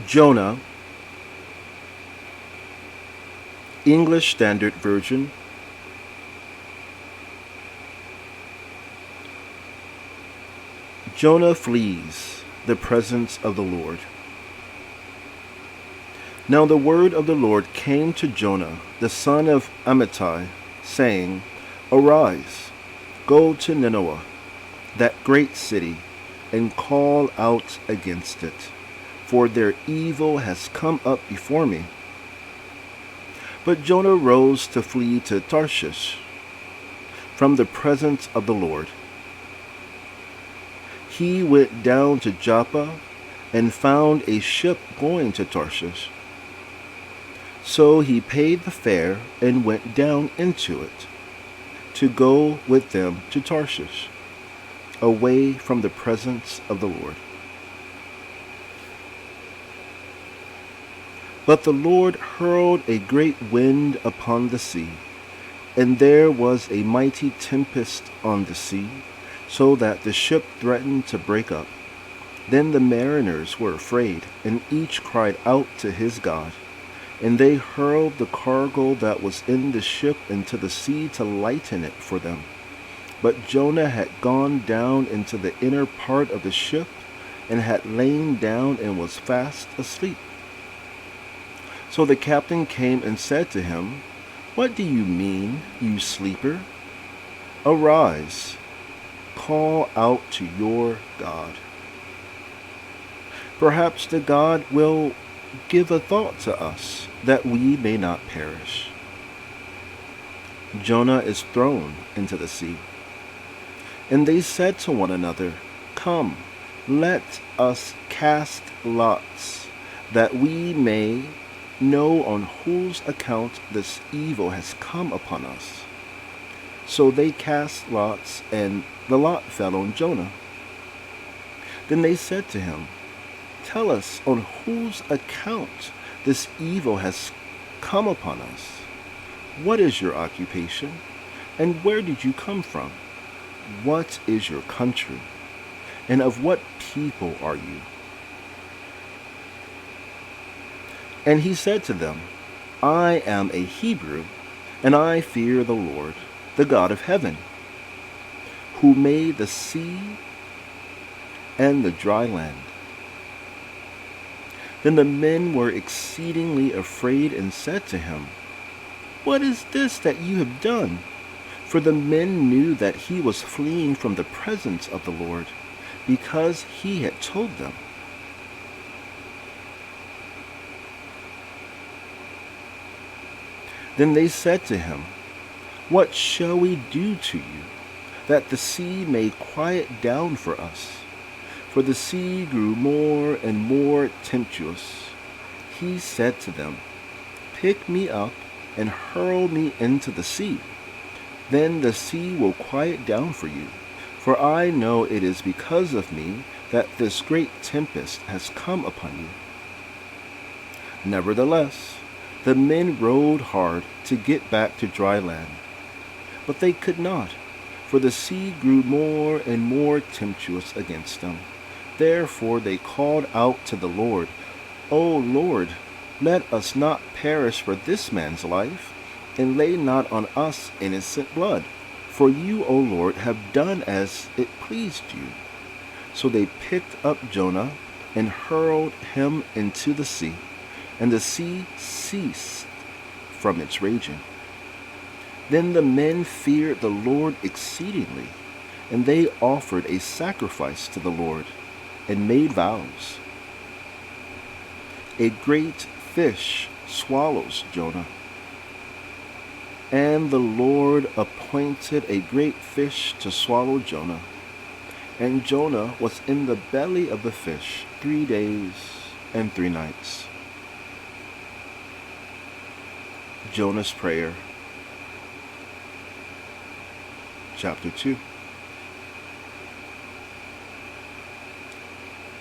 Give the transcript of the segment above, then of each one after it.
Jonah, English Standard Version. Jonah flees the presence of the Lord. Now the word of the Lord came to Jonah, the son of Amittai, saying, Arise, go to Nineveh, that great city, and call out against it, for their evil has come up before me. But Jonah rose to flee to Tarshish from the presence of the Lord. He went down to Joppa and found a ship going to Tarshish. So he paid the fare and went down into it to go with them to Tarshish, away from the presence of the Lord. But the Lord hurled a great wind upon the sea, and there was a mighty tempest on the sea, so that the ship threatened to break up. Then the mariners were afraid, and each cried out to his God. And they hurled the cargo that was in the ship into the sea to lighten it for them. But Jonah had gone down into the inner part of the ship, and had lain down and was fast asleep. So the captain came and said to him, What do you mean, you sleeper? Arise, call out to your God. Perhaps the God will give a thought to us, that we may not perish. Jonah is thrown into the sea. And they said to one another, Come, let us cast lots, that we may know on whose account this evil has come upon us. So they cast lots, and the lot fell on Jonah. Then they said to him, Tell us on whose account this evil has come upon us. What is your occupation, and where did you come from? What is your country, and of what people are you? And he said to them, I am a Hebrew, and I fear the Lord, the God of heaven, who made the sea and the dry land. Then the men were exceedingly afraid and said to him, What is this that you have done? For the men knew that he was fleeing from the presence of the Lord, because he had told them. Then they said to him, What shall we do to you, that the sea may quiet down for us? For the sea grew more and more tempestuous. He said to them, Pick me up and hurl me into the sea. Then the sea will quiet down for you. For I know it is because of me that this great tempest has come upon you. Nevertheless, the men rowed hard to get back to dry land. But they could not, for the sea grew more and more tempestuous against them. Therefore they called out to the Lord, O Lord, let us not perish for this man's life, and lay not on us innocent blood. For you, O Lord, have done as it pleased you. So they picked up Jonah and hurled him into the sea, and the sea ceased from its raging. Then the men feared the Lord exceedingly, and they offered a sacrifice to the Lord, and made vows. A great fish swallows Jonah. And the Lord appointed a great fish to swallow Jonah. And Jonah was in the belly of the fish 3 days and 3 nights. Jonah's prayer. Chapter 2.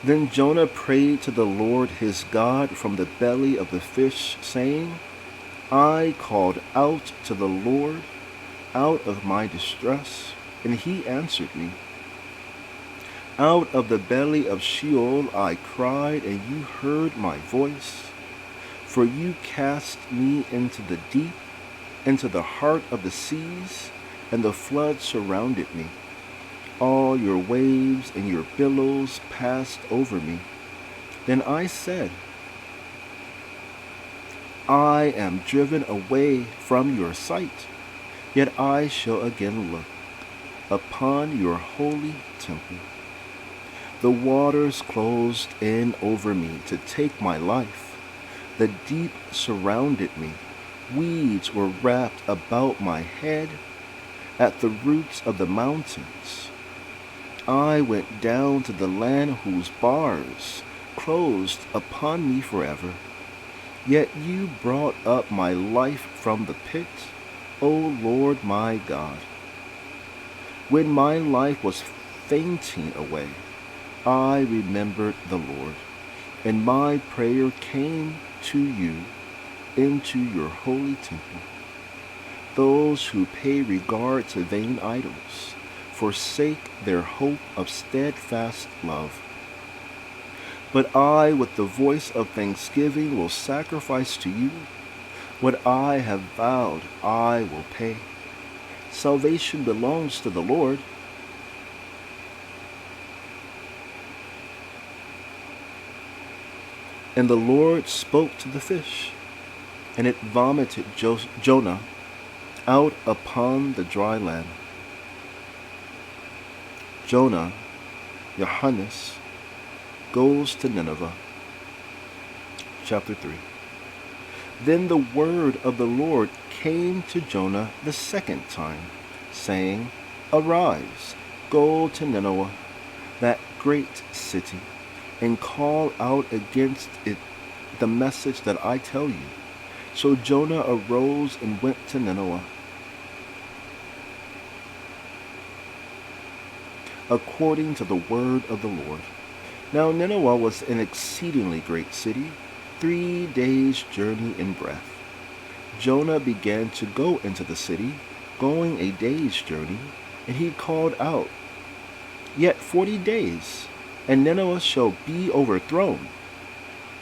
Then Jonah prayed to the Lord his God from the belly of the fish, saying, I called out to the Lord out of my distress, and he answered me. Out of the belly of Sheol I cried, and you heard my voice. For you cast me into the deep, into the heart of the seas, and the flood surrounded me. All your waves and your billows passed over me. Then I said, I am driven away from your sight, yet I shall again look upon your holy temple. The waters closed in over me to take my life. The deep surrounded me. Weeds were wrapped about my head at the roots of the mountains. I went down to the land whose bars closed upon me forever. Yet you brought up my life from the pit, O Lord my God. When my life was fainting away, I remembered the Lord, and my prayer came to you into your holy temple. Those who pay regard to vain idols forsake their hope of steadfast love. But I, with the voice of thanksgiving, will sacrifice to you. What I have vowed, I will pay. Salvation belongs to the Lord. And the Lord spoke to the fish, and it vomited Jonah out upon the dry land. Jonah, Johannes, goes to Nineveh. Chapter 3. Then the word of the Lord came to Jonah the second time, saying, Arise, go to Nineveh, that great city, and call out against it the message that I tell you. So Jonah arose and went to Nineveh, according to the word of the Lord. Now Nineveh was an exceedingly great city, 3 days' journey in breadth. Jonah began to go into the city, going a day's journey, and he called out, Yet 40 days, and Nineveh shall be overthrown.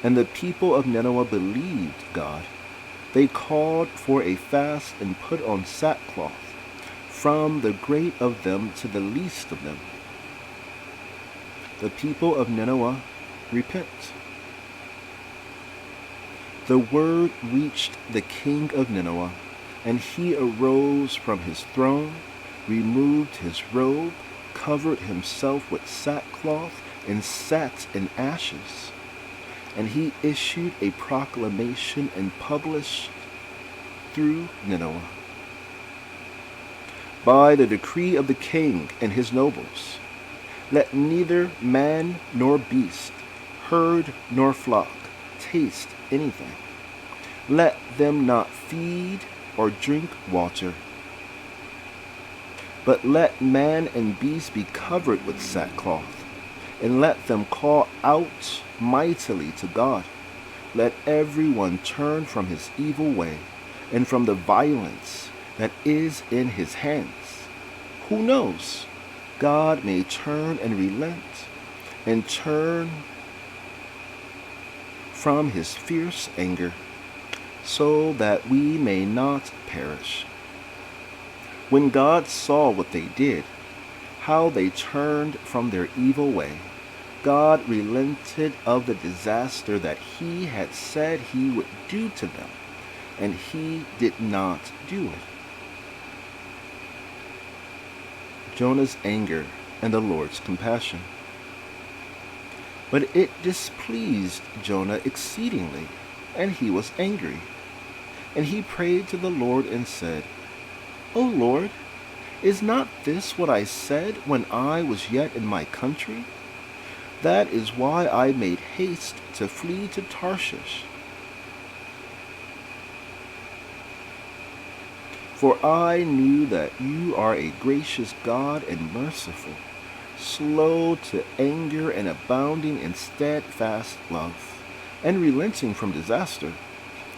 And the people of Nineveh believed God. They called for a fast and put on sackcloth, from the great of them to the least of them. The people of Nineveh repent. The word reached the king of Nineveh, and he arose from his throne, removed his robe, covered himself with sackcloth, and sat in ashes. And he issued a proclamation and published through Nineveh, by the decree of the king and his nobles, let neither man nor beast, herd nor flock, taste anything. Let them not feed or drink water, but let man and beast be covered with sackcloth, and let them call out mightily to God. Let everyone turn from his evil way, and from the violence that is in his hands. Who knows? God may turn and relent, and turn from his fierce anger, so that we may not perish. When God saw what they did, how they turned from their evil way, God relented of the disaster that he had said he would do to them, and he did not do it. Jonah's anger and the Lord's compassion. But it displeased Jonah exceedingly, and he was angry. And he prayed to the Lord and said, O Lord, is not this what I said when I was yet in my country? That is why I made haste to flee to Tarshish. For I knew that you are a gracious God and merciful, slow to anger and abounding in steadfast love, and relenting from disaster.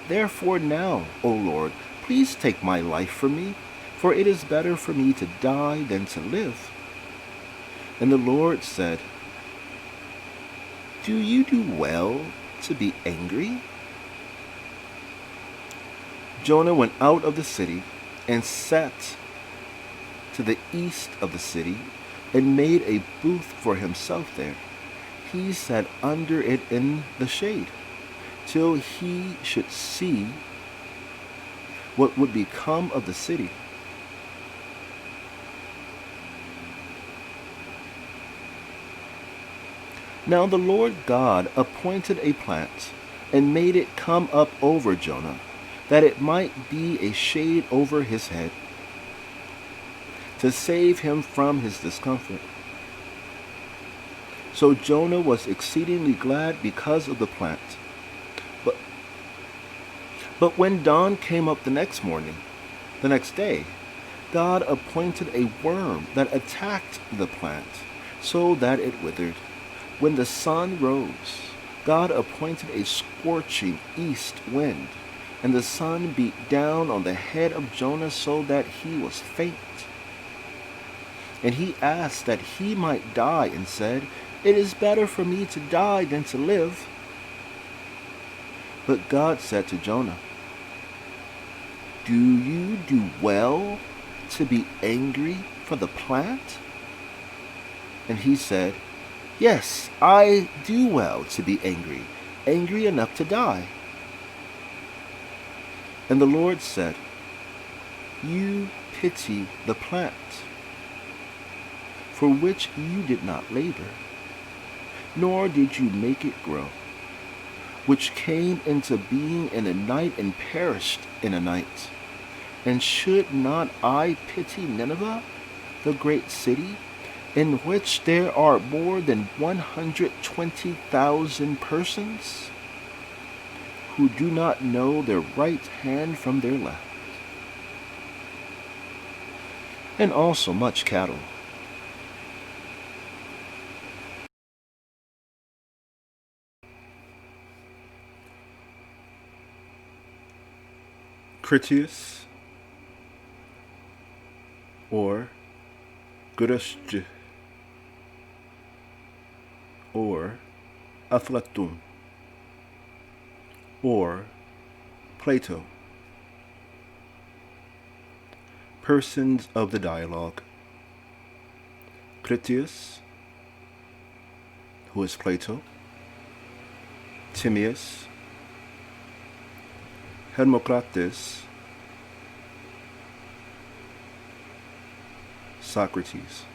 Therefore now, O Lord, please take my life from me, for it is better for me to die than to live. And the Lord said, "Do you do well to be angry?" Jonah went out of the city and sat to the east of the city and made a booth for himself there. He sat under it in the shade till he should see what would become of the city. Now the Lord God appointed a plant and made it come up over Jonah, that it might be a shade over his head, to save him from his discomfort. So Jonah was exceedingly glad because of the plant. But when dawn came up the next day, God appointed a worm that attacked the plant, so that it withered. When the sun rose, God appointed a scorching east wind, and the sun beat down on the head of Jonah so that he was faint. And he asked that he might die, and said, "It is better for me to die than to live." But God said to Jonah, "Do you do well to be angry for the plant?" And he said, "Yes, I do well to be angry enough to die." And the Lord said, "You pity the plant, for which you did not labor, nor did you make it grow, which came into being in a night and perished in a night. And should not I pity Nineveh, the great city, in which there are more than 120,000 persons who do not know their right hand from their left, and also much cattle?" Critias, or workest, or Plato, or Plato. Persons of the dialogue: Critias, who is Plato; Timaeus; Hermocrates; Socrates.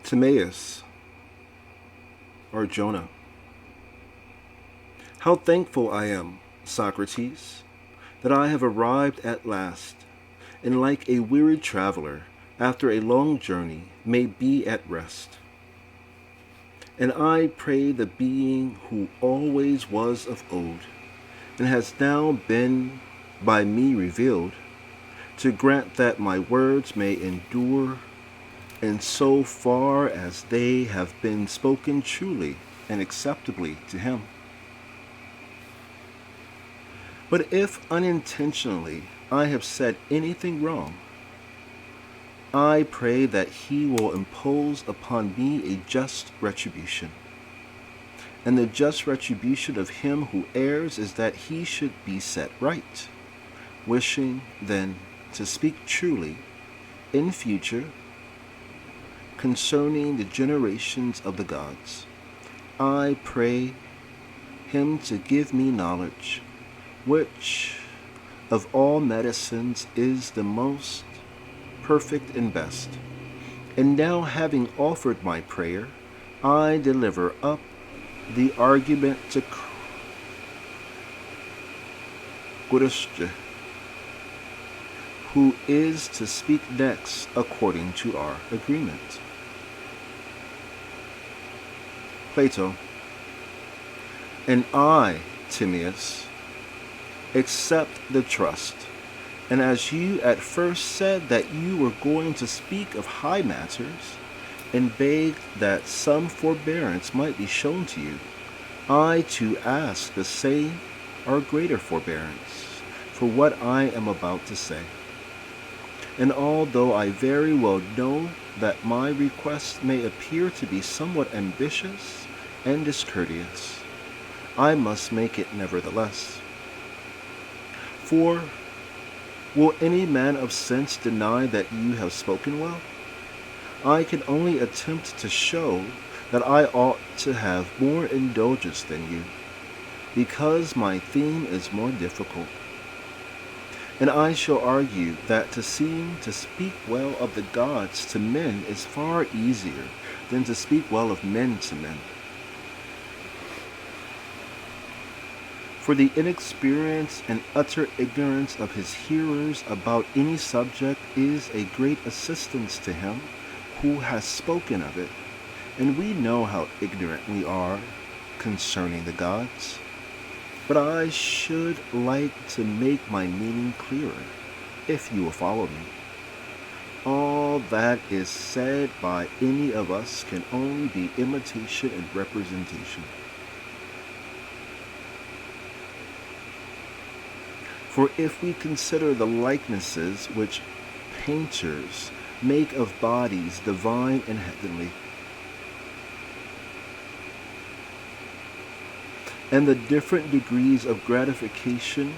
Timaeus, or Jonah. How thankful I am, Socrates, that I have arrived at last, and like a wearied traveler, after a long journey, may be at rest. And I pray the being who always was of old, and has now been by me revealed, to grant that my words may endure, and so far as they have been spoken truly and acceptably to him. But if unintentionally I have said anything wrong, I pray that he will impose upon me a just retribution. And the just retribution of him who errs is that he should be set right, wishing then to speak truly in future concerning the generations of the gods. I pray him to give me knowledge, which of all medicines is the most perfect and best. And now, having offered my prayer, I deliver up the argument to Critias, who is to speak next according to our agreement. Plato: And I, Timaeus, accept the trust And as you at first said that you were going to speak of high matters, and begged that some forbearance might be shown to you, I too ask the same or greater forbearance for what I am about to say. And although I very well know that my request may appear to be somewhat ambitious and discourteous, I must make it nevertheless. For will any man of sense deny that you have spoken well? I can only attempt to show that I ought to have more indulgence than you, because my theme is more difficult. And I shall argue that to seem to speak well of the gods to men is far easier than to speak well of men to men. For the inexperience and utter ignorance of his hearers about any subject is a great assistance to him who has spoken of it, and we know how ignorant we are concerning the gods. But I should like to make my meaning clearer, if you will follow me. All that is said by any of us can only be imitation and representation. For if we consider the likenesses which painters make of bodies divine and heavenly, and the different degrees of gratification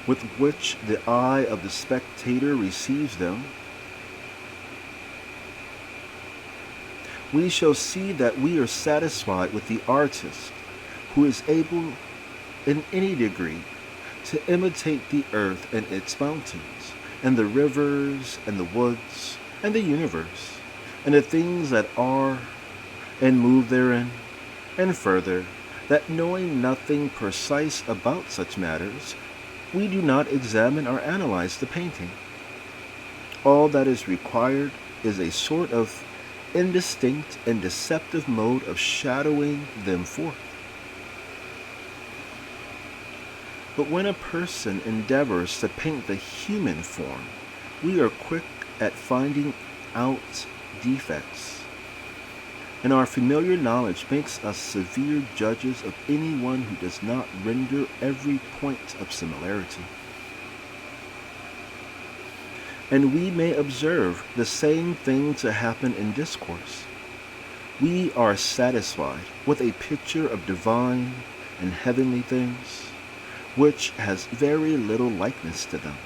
with which the eye of the spectator receives them, we shall see that we are satisfied with the artist who is able in any degree to imitate the earth and its mountains, and the rivers and the woods and the universe, and the things that are and move therein, and further, that knowing nothing precise about such matters, we do not examine or analyze the painting. All that is required is a sort of indistinct and deceptive mode of shadowing them forth. But when a person endeavors to paint the human form, we are quick at finding out defects, and our familiar knowledge makes us severe judges of anyone who does not render every point of similarity. And we may observe the same thing to happen in discourse. We are satisfied with a picture of divine and heavenly things, which has very little likeness to them.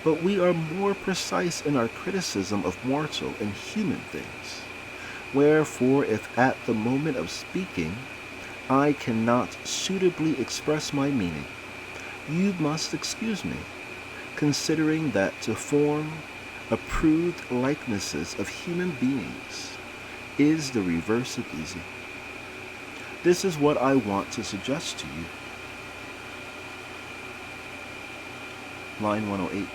But we are more precise in our criticism of mortal and human things. Wherefore, if at the moment of speaking I cannot suitably express my meaning, you must excuse me, considering that to form approved likenesses of human beings is the reverse of easy. This is what I want to suggest to you. Line 108.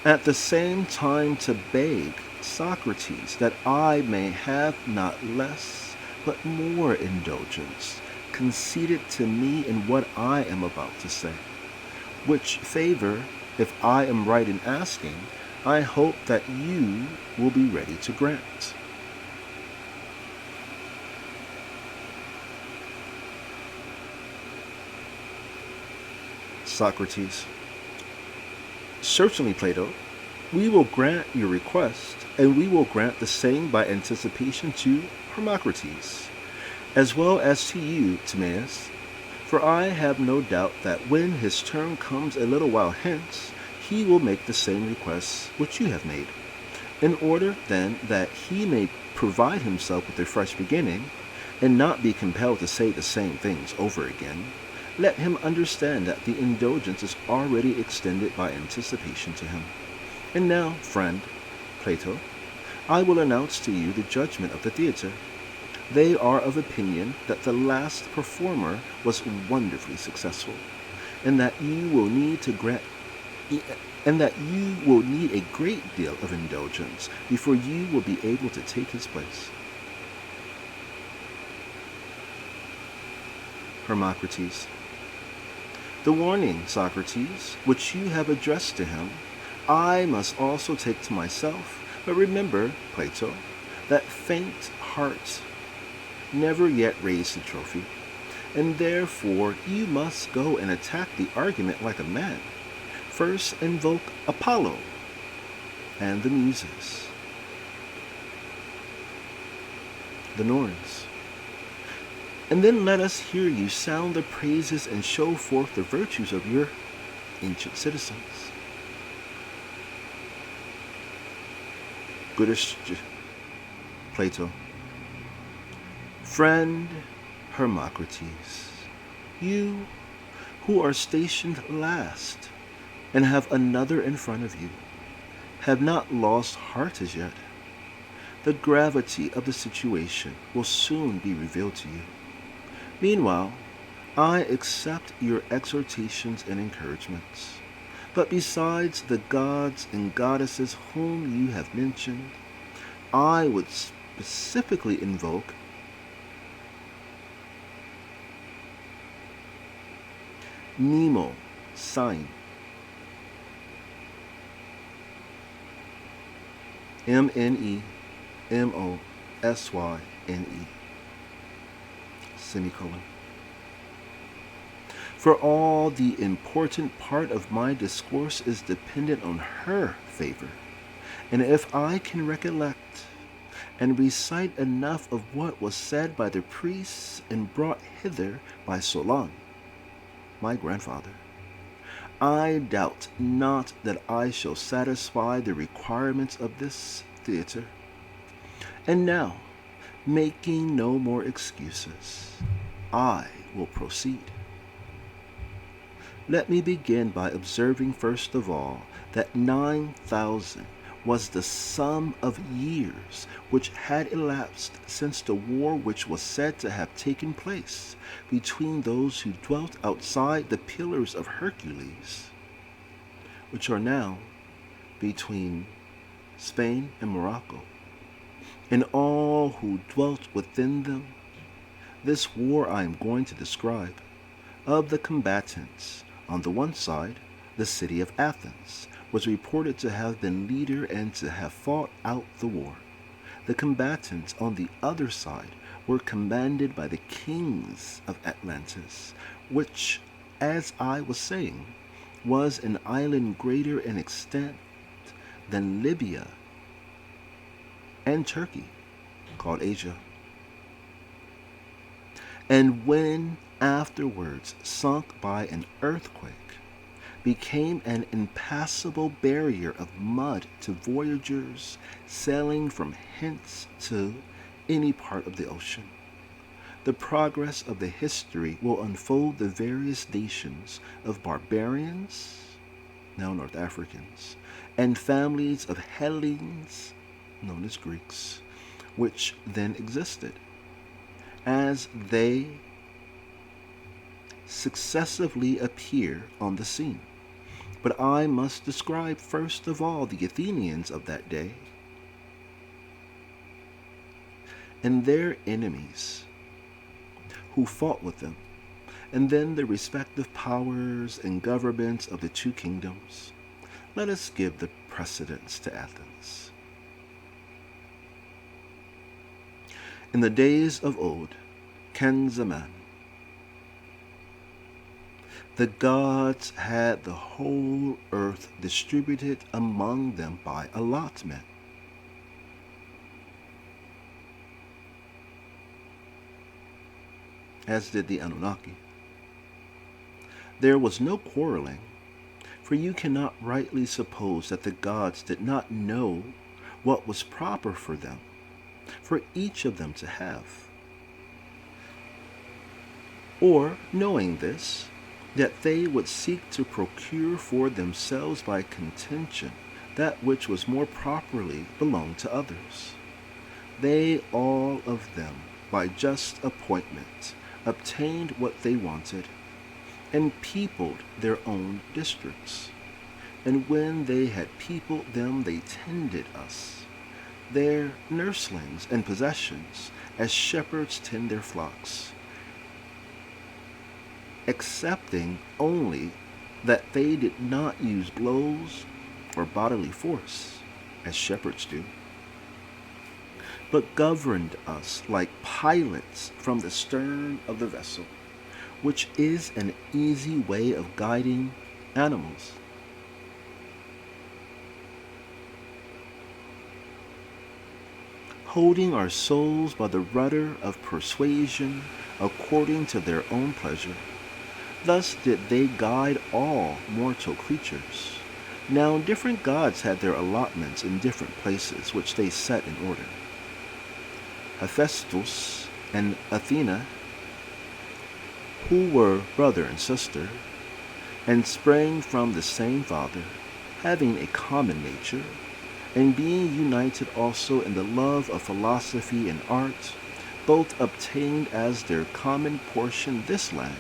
At the same time to beg, Socrates, that I may have not less but more indulgence conceded to me in what I am about to say, which favor, if I am right in asking, I hope that you will be ready to grant. Socrates. Certainly, Plato, we will grant your request, and we will grant the same by anticipation to Hermocrates, as well as to you, Timaeus, for I have no doubt that when his turn comes a little while hence, he will make the same requests which you have made, in order then that he may provide himself with a fresh beginning, and not be compelled to say the same things over again. Let him understand that the indulgence is already extended by anticipation to him. And now, friend Plato, I will announce to you the judgment of the theater. They are of opinion that the last performer was wonderfully successful, and that you will need a great deal of indulgence before you will be able to take his place. Hermocrates. The warning, Socrates, which you have addressed to him, I must also take to myself. But remember, Plato, that faint heart never yet raised the trophy, and therefore you must go and attack the argument like a man. First invoke Apollo and the Muses, the Norns, and then let us hear you sound the praises and show forth the virtues of your ancient citizens. Goodest Plato. Friend Hermocrates, you who are stationed last and have another in front of you, have not lost heart as yet. The gravity of the situation will soon be revealed to you. Meanwhile, I accept your exhortations and encouragements. But besides the gods and goddesses whom you have mentioned, I would specifically invoke Nemo Syne, Mnemosyne, semicolon. For all the important part of my discourse is dependent on her favor, and if I can recollect and recite enough of what was said by the priests and brought hither by Solon, my grandfather, I doubt not that I shall satisfy the requirements of this theater. And now, making no more excuses, I will proceed. Let me begin by observing first of all that 9,000 was the sum of years which had elapsed since the war which was said to have taken place between those who dwelt outside the Pillars of Hercules, which are now between Spain and Morocco, and all who dwelt within them. This war I am going to describe. Of the combatants, on the one side, the city of Athens was reported to have been leader and to have fought out the war. The combatants on the other side were commanded by the kings of Atlantis, which, as I was saying, was an island greater in extent than Libya and Turkey, called Asia. And when afterwards sunk by an earthquake, became an impassable barrier of mud to voyagers sailing from hence to any part of the ocean. The progress of the history will unfold the various nations of barbarians, now North Africans, and families of Hellenes, known as Greeks, which then existed, as they successively appear on the scene. But I must describe first of all the Athenians of that day and their enemies who fought with them, and then the respective powers and governments of the two kingdoms. Let us give the precedence to Athens. In the days of old, Kenzaman, the gods had the whole earth distributed among them by allotment. As did the Anunnaki. There was no quarreling, for you cannot rightly suppose that the gods did not know what was proper for them, for each of them to have. Or, knowing this, that they would seek to procure for themselves by contention that which was more properly belonged to others. They all of them, by just appointment, obtained what they wanted, and peopled their own districts. And when they had peopled them, they tended us, their nurslings and possessions, as shepherds tend their flocks. excepting only that they did not use blows or bodily force, as shepherds do, but governed us like pilots from the stern of the vessel, which is an easy way of guiding animals. Holding our souls by the rudder of persuasion according to their own pleasure. Thus did they guide all mortal creatures. Now different gods had their allotments in different places, which they set in order. Hephaestus and Athena, who were brother and sister, and sprang from the same father, having a common nature, and being united also in the love of philosophy and art, both obtained as their common portion this land,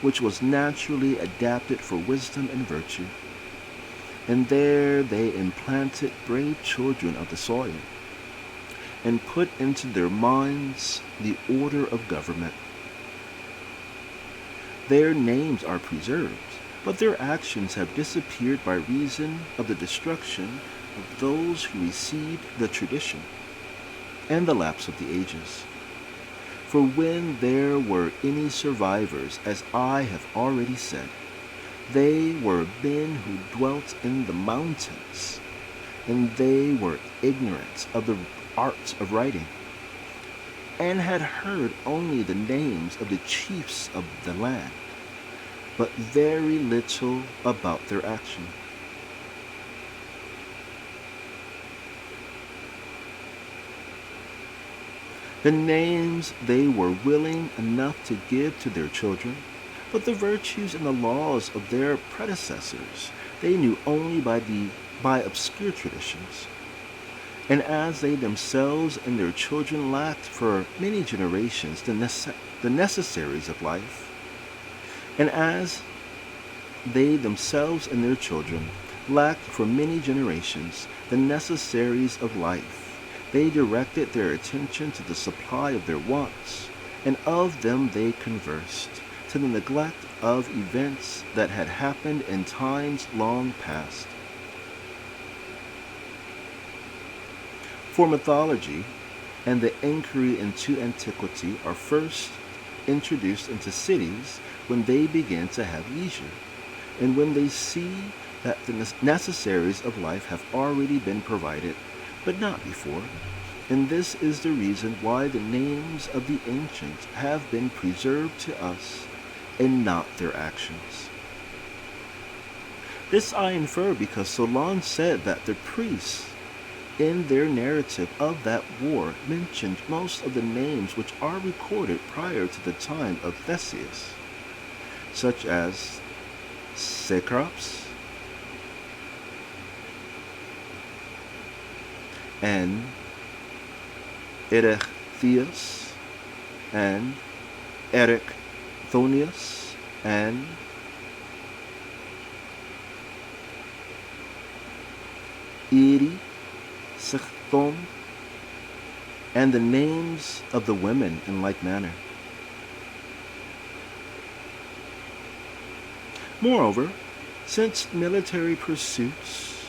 which was naturally adapted for wisdom and virtue. And there they implanted brave children of the soil, and put into their minds the order of government. Their names are preserved, but their actions have disappeared by reason of the destruction of those who received the tradition and the lapse of the ages. For when there were any survivors, as I have already said, they were men who dwelt in the mountains, and they were ignorant of the arts of writing, and had heard only the names of the chiefs of the land, but very little about their action. The names they were willing enough to give to their children, but the virtues and the laws of their predecessors they knew only by obscure traditions. And as they themselves and their children lacked for many generations the necessaries of life, and as they themselves and their children lacked for many generations the necessaries of life, they directed their attention to the supply of their wants, and of them they conversed, to the neglect of events that had happened in times long past. For mythology and the inquiry into antiquity are first introduced into cities when they begin to have leisure, and when they see that the necessaries of life have already been provided, but not before. And this is the reason why the names of the ancients have been preserved to us, and not their actions. This I infer because Solon said that the priests, in their narrative of that war, mentioned most of the names which are recorded prior to the time of Theseus, such as Cecrops and Erechtheus and Erechthonius and Sechthon, and the names of the women in like manner. Moreover, since military pursuits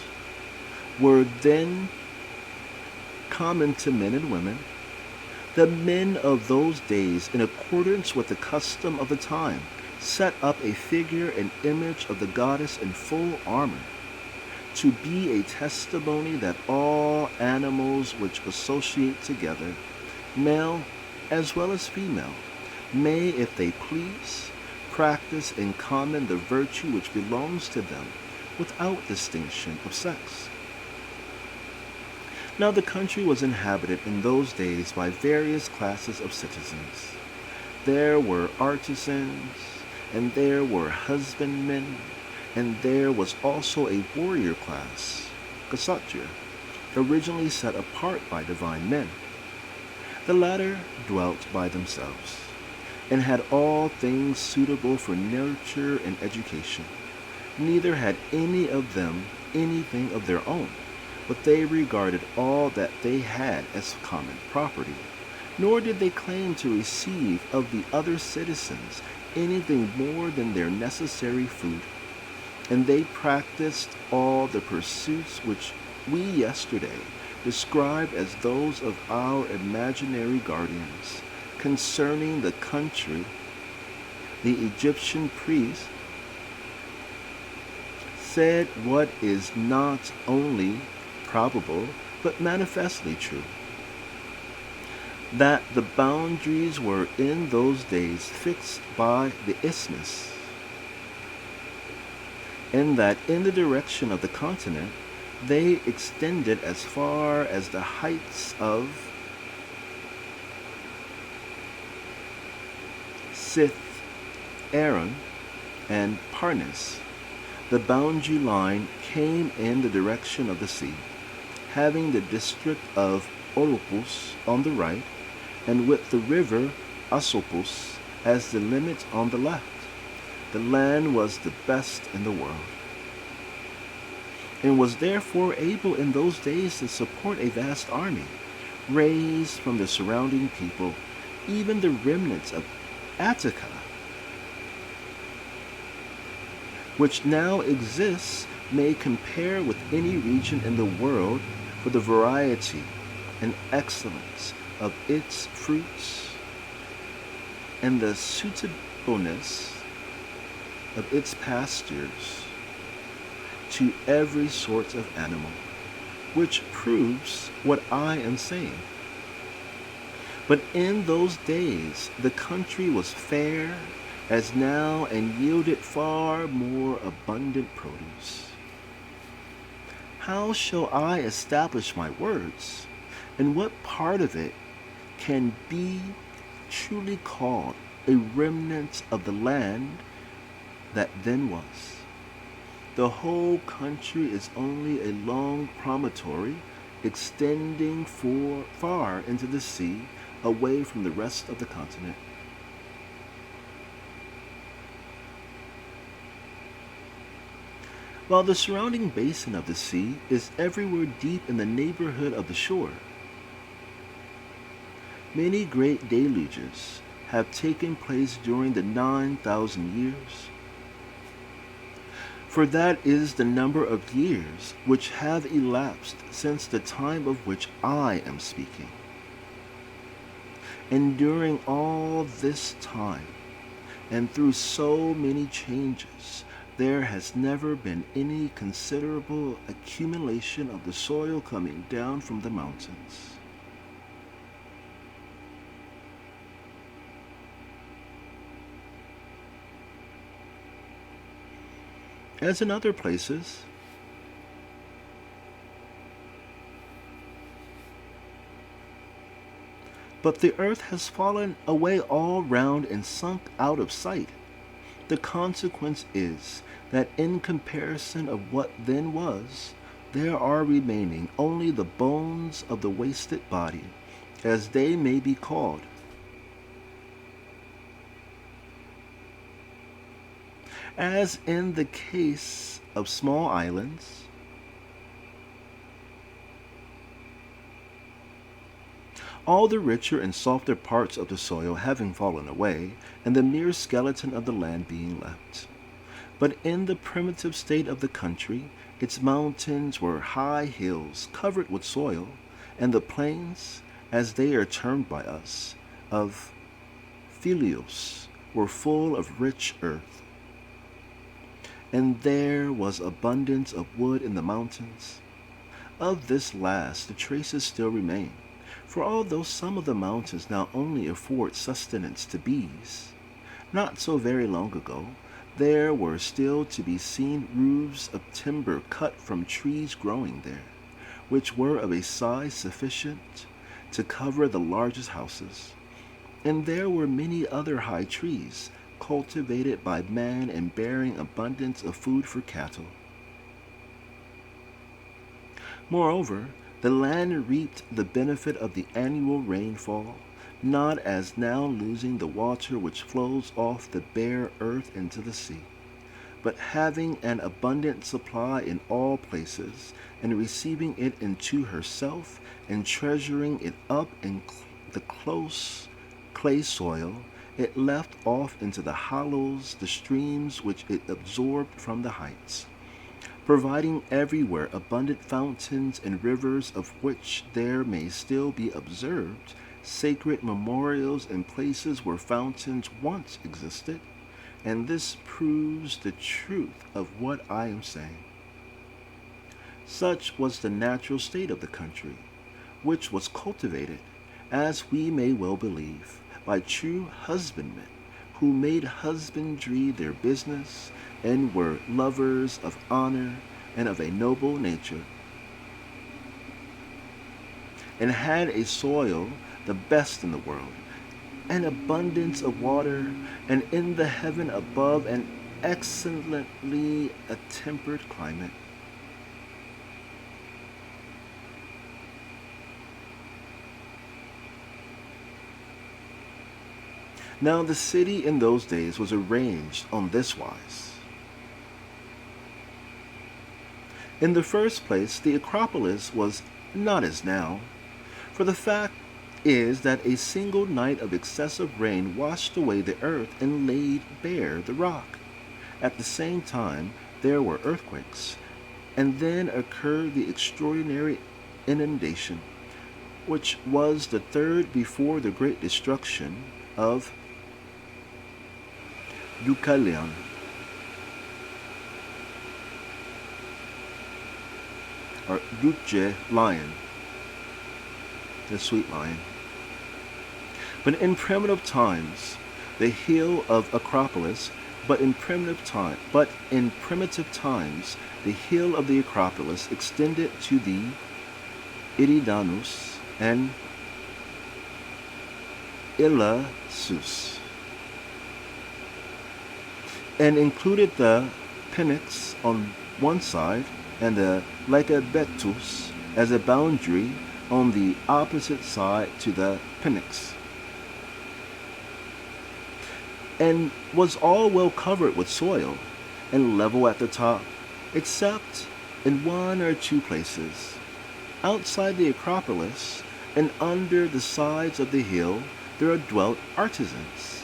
were then common to men and women, the men of those days, in accordance with the custom of the time, set up a figure and image of the goddess in full armor, to be a testimony that all animals which associate together, male as well as female, may, if they please, practice in common the virtue which belongs to them without distinction of sex. Now the country was inhabited in those days by various classes of citizens. There were artisans, and there were husbandmen, and there was also a warrior class, Kshatriya, originally set apart by divine men. The latter dwelt by themselves, and had all things suitable for nurture and education. Neither had any of them anything of their own, but they regarded all that they had as common property, nor did they claim to receive of the other citizens anything more than their necessary food, and they practiced all the pursuits which we yesterday described as those of our imaginary guardians. Concerning the country, the Egyptian priest said what is not only probable, but manifestly true, that the boundaries were in those days fixed by the isthmus, and that in the direction of the continent they extended as far as the heights of Sith, Aaron, and Parnes. The boundary line came in the direction of the sea, having the district of Oropus on the right, and with the river Asopus as the limit on the left. The land was the best in the world, and was therefore able in those days to support a vast army, raised from the surrounding people, even the remnants of Attica, which now exists, may compare with any region in the world for the variety and excellence of its fruits and the suitableness of its pastures to every sort of animal, which proves what I am saying. But in those days the country was fair as now, and yielded far more abundant produce. How shall I establish my words? And what part of it can be truly called a remnant of the land that then was? The whole country is only a long promontory extending far into the sea, away from the rest of the continent. While the surrounding basin of the sea is everywhere deep in the neighborhood of the shore. Many great deluges have taken place during the 9,000 years. For that is the number of years which have elapsed since the time of which I am speaking. And during all this time, and through so many changes, there has never been any considerable accumulation of the soil coming down from the mountains. As in other places, but the earth has fallen away all round and sunk out of sight. The consequence is that in comparison of what then was, there are remaining only the bones of the wasted body, as they may be called. As in the case of small islands, all the richer and softer parts of the soil having fallen away, and the mere skeleton of the land being left. But in the primitive state of the country, its mountains were high hills covered with soil, and the plains, as they are termed by us, of Philios, were full of rich earth. And there was abundance of wood in the mountains. Of this last the traces still remain. For although some of the mountains now only afford sustenance to bees, not so very long ago, there were still to be seen roofs of timber cut from trees growing there, which were of a size sufficient to cover the largest houses. And there were many other high trees, cultivated by man and bearing abundance of food for cattle. Moreover, the land reaped the benefit of the annual rainfall, not as now losing the water which flows off the bare earth into the sea, but having an abundant supply in all places, and receiving it into herself, and treasuring it up in the close clay soil, it left off into the hollows the streams which it absorbed from the heights, providing everywhere abundant fountains and rivers, of which there may still be observed sacred memorials in places where fountains once existed, and this proves the truth of what I am saying. Such was the natural state of the country, which was cultivated, as we may well believe, by true husbandmen, who made husbandry their business, and were lovers of honor and of a noble nature, and had a soil the best in the world, an abundance of water, and in the heaven above an excellently tempered climate. Now the city in those days was arranged on this wise. In the first place, the Acropolis was not as now, for the fact is that a single night of excessive rain washed away the earth and laid bare the rock. At the same time, there were earthquakes, and then occurred the extraordinary inundation, which was the third before the great destruction of Deucalion. Or Duce lion, the sweet lion. But in primitive times, the hill of Acropolis, but in primitive times, the hill of the Acropolis extended to the Eridanus and Ilissus, and included the Pnyx on one side and the Lycabettus as a boundary on the opposite side to the Pnyx, and was all well covered with soil and level at the top, except in one or two places. Outside the Acropolis and under the sides of the hill there dwelt artisans,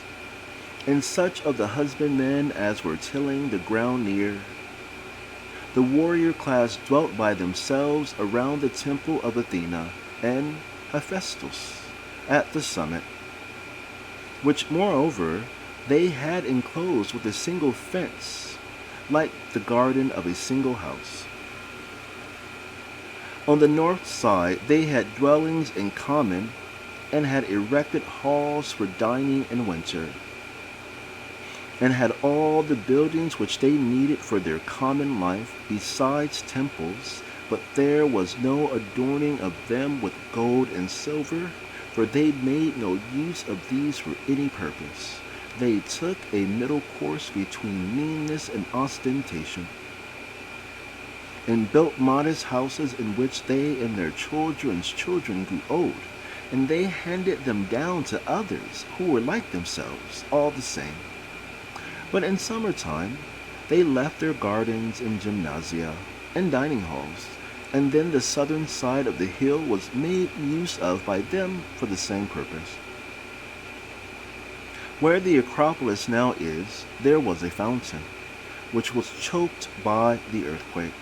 and such of the husbandmen as were tilling the ground near. The warrior class dwelt by themselves around the temple of Athena and Hephaestus at the summit, which moreover they had enclosed with a single fence, like the garden of a single house. On the north side they had dwellings in common, and had erected halls for dining in winter, and had all the buildings which they needed for their common life, besides temples, but there was no adorning of them with gold and silver, for they made no use of these for any purpose. They took a middle course between meanness and ostentation, and built modest houses in which they and their children's children grew old, and they handed them down to others who were like themselves, all the same. But in summertime they left their gardens and gymnasia and dining halls, and then the southern side of the hill was made use of by them for the same purpose. Where the Acropolis now is, there was a fountain, which was choked by the earthquake,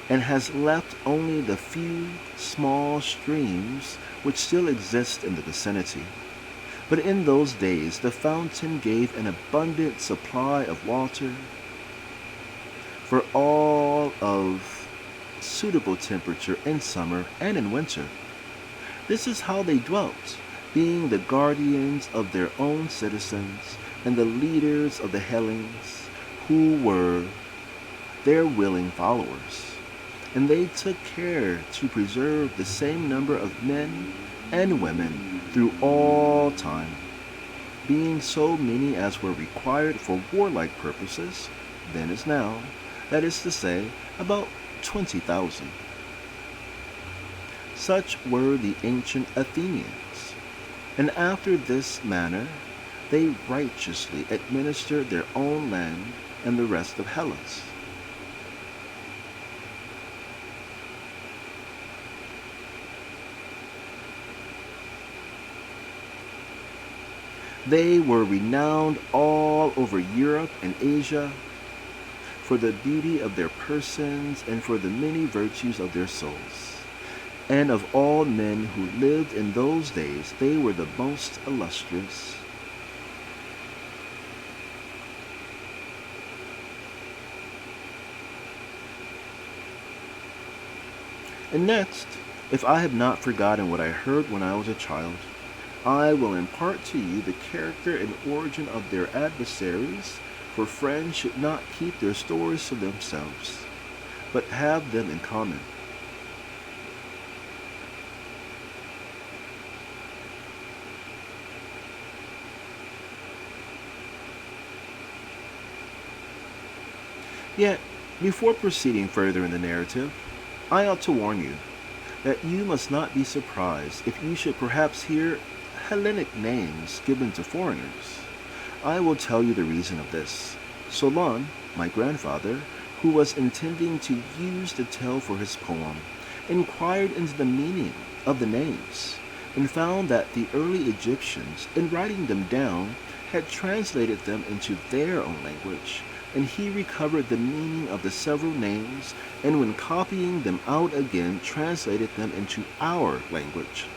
and has left only the few small streams which still exist in the vicinity. But in those days the fountain gave an abundant supply of water for all of suitable temperature in summer and in winter. This is how they dwelt, being the guardians of their own citizens and the leaders of the Hellenes, who were their willing followers. And they took care to preserve the same number of men and women through all time, being so many as were required for warlike purposes, then as now, that is to say, about 20,000. Such were the ancient Athenians, and after this manner they righteously administered their own land and the rest of Hellas. They were renowned all over Europe and Asia for the beauty of their persons and for the many virtues of their souls. And of all men who lived in those days, they were the most illustrious. And next, if I have not forgotten what I heard when I was a child, I will impart to you the character and origin of their adversaries, for friends should not keep their stories to themselves, but have them in common. Yet, before proceeding further in the narrative, I ought to warn you that you must not be surprised if you should perhaps hear Hellenic names given to foreigners. I will tell you the reason of this. Solon, my grandfather, who was intending to use the tale for his poem, inquired into the meaning of the names, and found that the early Egyptians, in writing them down, had translated them into their own language, and he recovered the meaning of the several names, and when copying them out again, translated them into our language.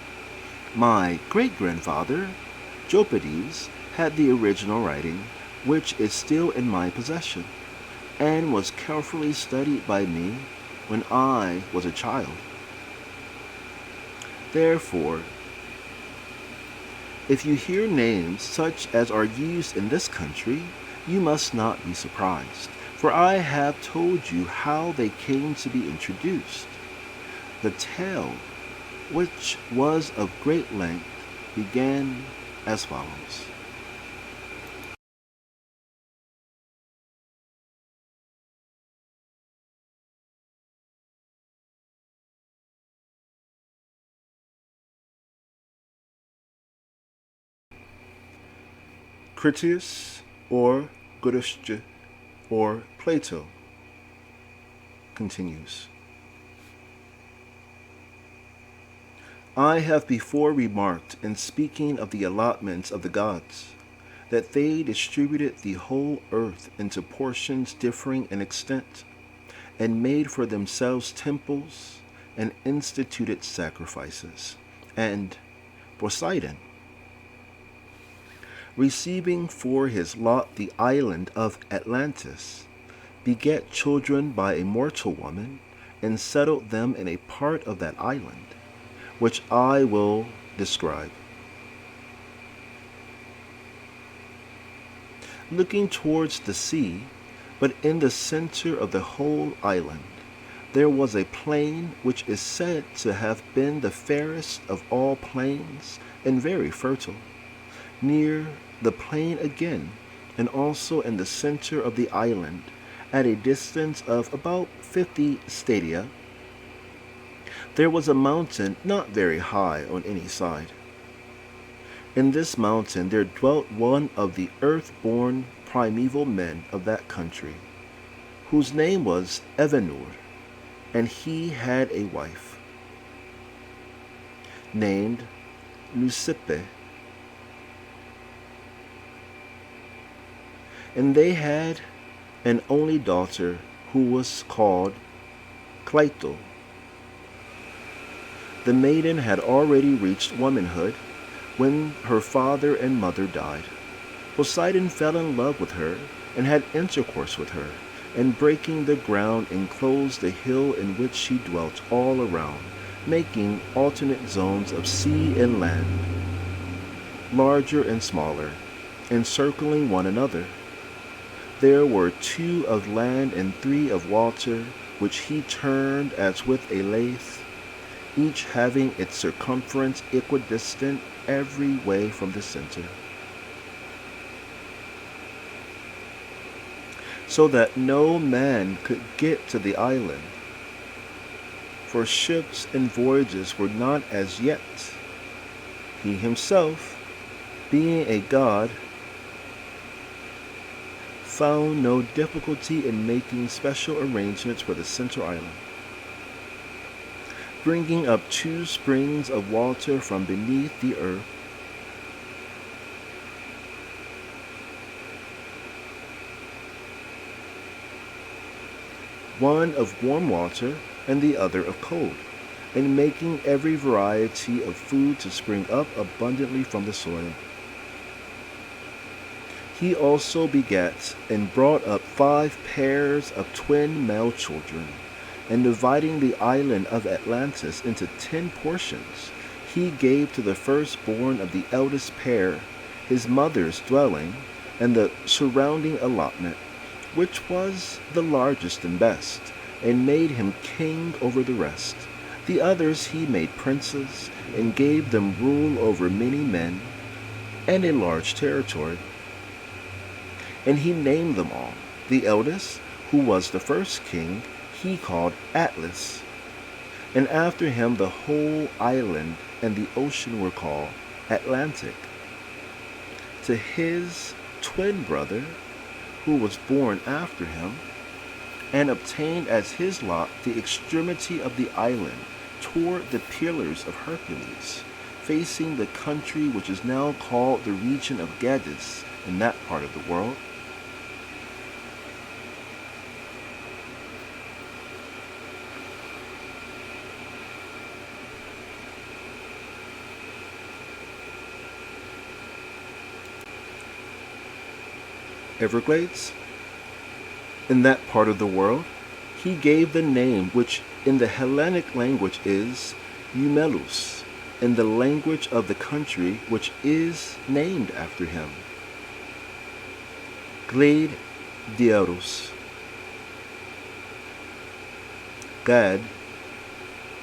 My great-grandfather, Jopides, had the original writing, which is still in my possession, and was carefully studied by me when I was a child. Therefore, if you hear names such as are used in this country, you must not be surprised, for I have told you how they came to be introduced. The tale, which was of great length, began as follows. Critias, or Gudusche, or Plato, continues. I have before remarked, in speaking of the allotments of the gods, that they distributed the whole earth into portions differing in extent, and made for themselves temples, and instituted sacrifices. And Poseidon, receiving for his lot the island of Atlantis, begat children by a mortal woman, and settled them in a part of that island, which I will describe. Looking towards the sea, but in the center of the whole island, there was a plain which is said to have been the fairest of all plains and very fertile. Near the plain again, and also in the center of the island, at a distance of about 50 stadia, there was a mountain not very high on any side. In this mountain there dwelt one of the earth-born primeval men of that country, whose name was Evenur, and he had a wife named Leucippe, and they had an only daughter who was called Cleito. The maiden had already reached womanhood when her father and mother died. Poseidon fell in love with her and had intercourse with her, and breaking the ground enclosed the hill in which she dwelt all around, making alternate zones of sea and land, larger and smaller, encircling one another. There were 2 of land and 3 of water, which he turned as with a lathe, each having its circumference equidistant every way from the center, so that no man could get to the island, for ships and voyages were not as yet. He himself, being a god, found no difficulty in making special arrangements for the central island, bringing up 2 springs of water from beneath the earth, one of warm water and the other of cold, and making every variety of food to spring up abundantly from the soil. He also begat and brought up 5 pairs of twin male children, and dividing the island of Atlantis into 10 portions, he gave to the firstborn of the eldest pair his mother's dwelling and the surrounding allotment, which was the largest and best, and made him king over the rest. The others he made princes, and gave them rule over many men and a large territory. And he named them all. The eldest, who was the first king, he called Atlas. And after him the whole island and the ocean were called Atlantic. To his twin brother, who was born after him, and obtained as his lot the extremity of the island toward the Pillars of Hercules, facing the country which is now called the region of Gadis in that part of the world. Everglades. In that part of the world, he gave the name which in the Hellenic language is Eumelus, in the language of the country which is named after him, Glade Dieros, Gad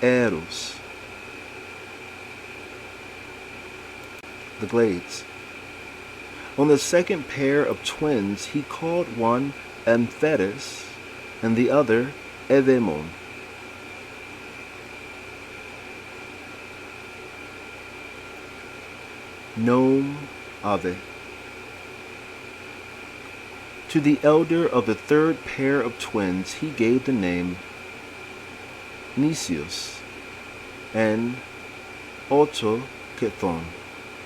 Eros, the Glades. On the second pair of twins he called one Amphetis and the other Evemon. Nom Ave. To the elder of the third pair of twins he gave the name Nicias and Autokethon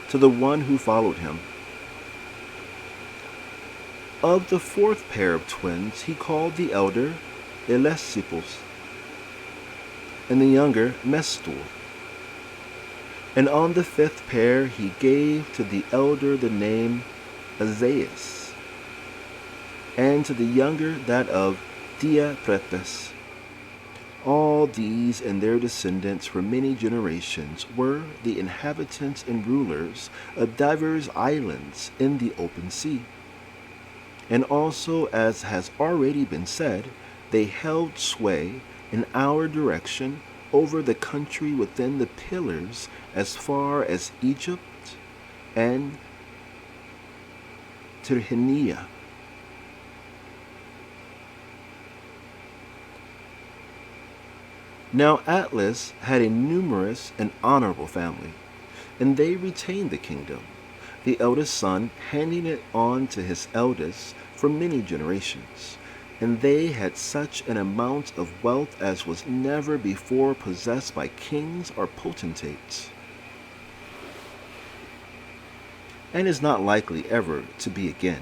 to the one who followed him. Of the fourth pair of twins he called the elder Elesippus, and the younger Mestor. And on the fifth pair he gave to the elder the name Azaeus, and to the younger that of Diaprepes. All these and their descendants for many generations were the inhabitants and rulers of divers islands in the open sea. And also, as has already been said, they held sway in our direction over the country within the pillars as far as Egypt and Tyrrhenia. Now Atlas had a numerous and honorable family, and they retained the kingdom, the eldest son handing it on to his eldest for many generations. And they had such an amount of wealth as was never before possessed by kings or potentates, and is not likely ever to be again.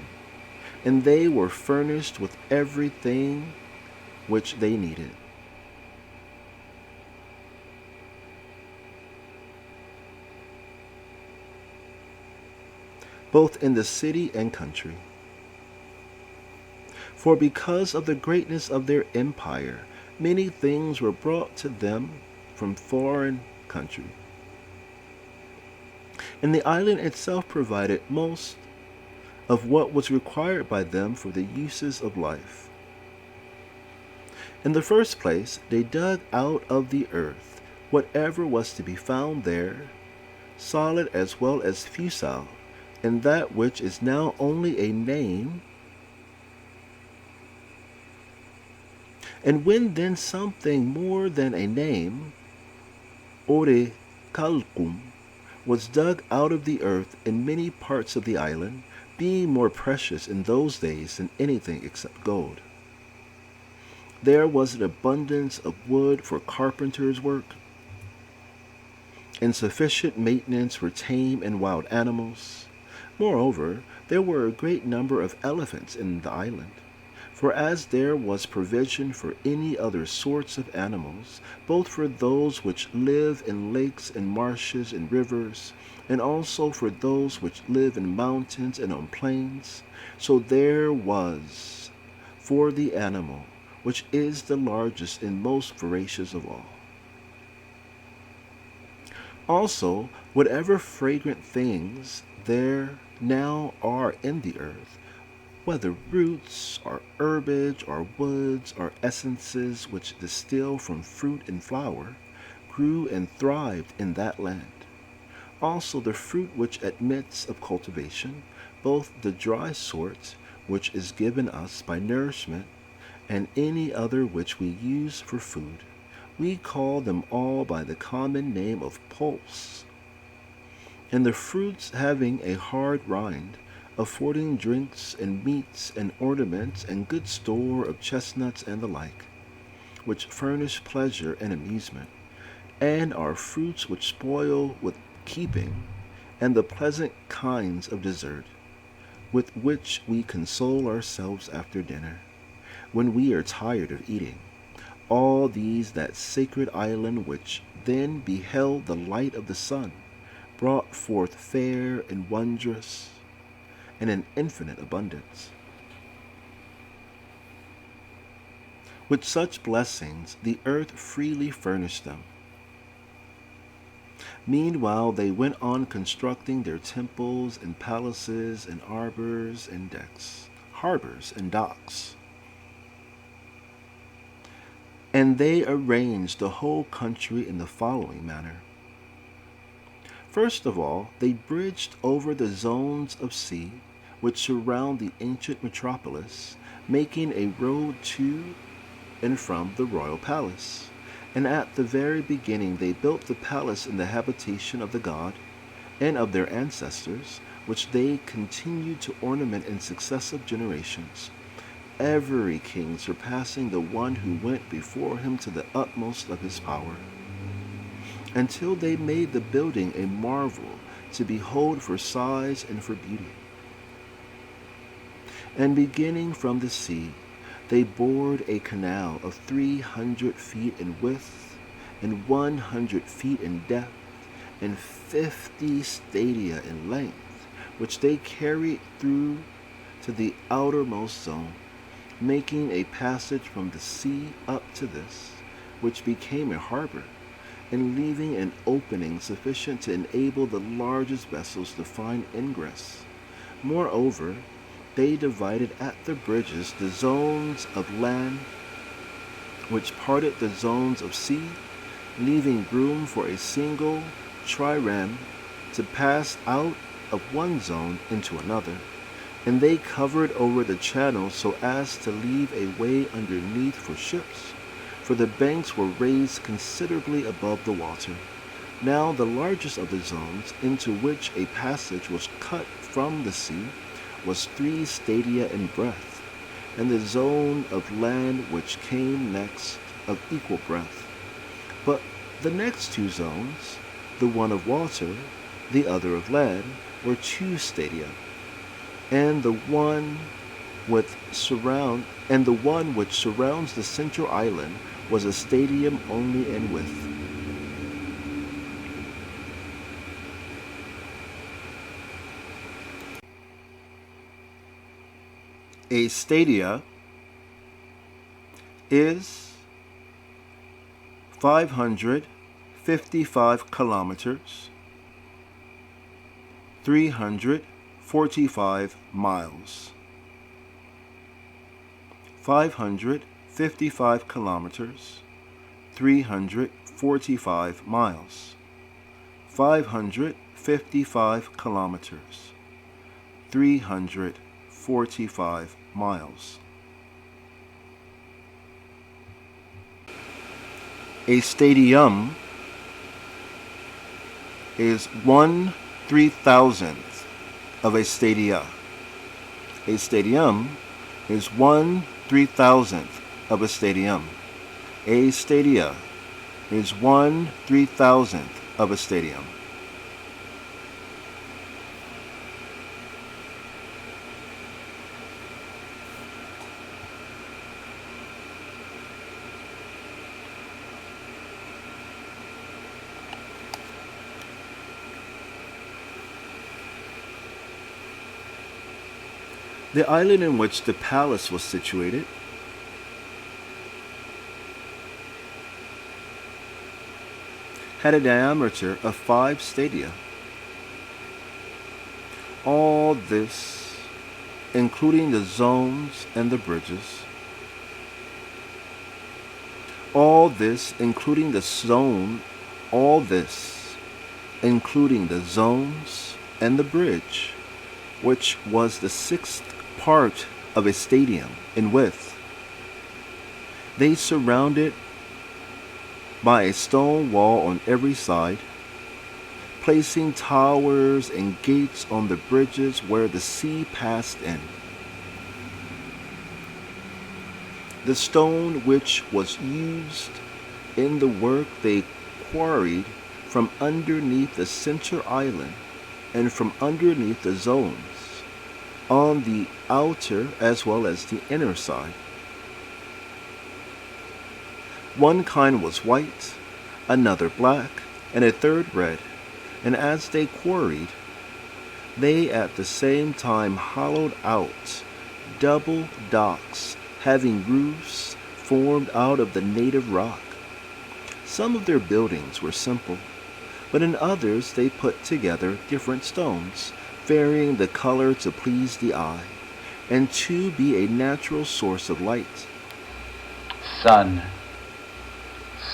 And they were furnished with everything which they needed. Both in the city and country. For because of the greatness of their empire, many things were brought to them from foreign country. And the island itself provided most of what was required by them for the uses of life. In the first place, they dug out of the earth whatever was to be found there, solid as well as fusile, and that which is now only a name. And when then something more than a name, ore calcum, was dug out of the earth in many parts of the island, being more precious in those days than anything except gold, there was an abundance of wood for carpenters' work, and sufficient maintenance for tame and wild animals. Moreover, there were a great number of elephants in the island, For as there was provision for any other sorts of animals, both for those which live in lakes and marshes and rivers, and also for those which live in mountains and on plains, so there was for the animal, which is the largest and most voracious of all. Also, whatever fragrant things there now are in the earth, whether roots, or herbage, or woods, or essences which distill from fruit and flower, grew and thrived in that land. Also the fruit which admits of cultivation, both the dry sort, which is given us by nourishment, and any other which we use for food, we call them all by the common name of pulse. And the fruits having a hard rind, affording drinks and meats and ornaments and good store of chestnuts and the like, which furnish pleasure and amusement, and are fruits which spoil with keeping, and the pleasant kinds of dessert, with which we console ourselves after dinner, when we are tired of eating. All these that sacred island which then beheld the light of the sun, brought forth fair and wondrous, and in infinite abundance. With such blessings the earth freely furnished them. Meanwhile they went on constructing their temples and palaces and arbors and decks, harbors and docks. And they arranged the whole country in the following manner. First of all, they bridged over the zones of sea which surround the ancient metropolis, making a road to and from the royal palace. And at the very beginning they built the palace in the habitation of the god and of their ancestors, which they continued to ornament in successive generations, every king surpassing the one who went before him to the utmost of his power, until they made the building a marvel to behold for size and for beauty. And beginning from the sea, they bored a canal of 300 feet in width, and 100 feet in depth, and 50 stadia in length, which they carried through to the outermost zone, making a passage from the sea up to this, which became a harbor, and leaving an opening sufficient to enable the largest vessels to find ingress. Moreover, they divided at the bridges the zones of land, which parted the zones of sea, leaving room for a single trireme to pass out of one zone into another. And they covered over the channel so as to leave a way underneath for ships, for the banks were raised considerably above the water. Now the largest of the zones, into which a passage was cut from the sea, was 3 stadia in breadth, and the zone of land which came next of equal breadth. But the next 2 zones, the one of water, the other of land, were 2 stadia, and the one which surrounds the central island was a stadium only in width. A stadia is 555 kilometers, 345 miles. 555 kilometers, 345 miles. 555 kilometers, 345 miles. A stadium is 1/3000th of a stadia. A stadium is 1/3000th of a stadium. A stadia is 1/3000th of a stadium. The island in which the palace was situated had a diameter of 5 stadia. All this, including the zones and the bridges. All this, including the zone, all this, including the zones and the bridge, which was the 6th part of a stadium in width. They surrounded by a stone wall on every side, placing towers and gates on the bridges where the sea passed in. The stone which was used in the work they quarried from underneath the center island and from underneath the zones, on the outer as well as the inner side. One kind was white, another black, and a third red, and as they quarried, they at the same time hollowed out double docks having roofs formed out of the native rock. Some of their buildings were simple, but in others they put together different stones, varying the color to please the eye, and to be a natural source of light. Sun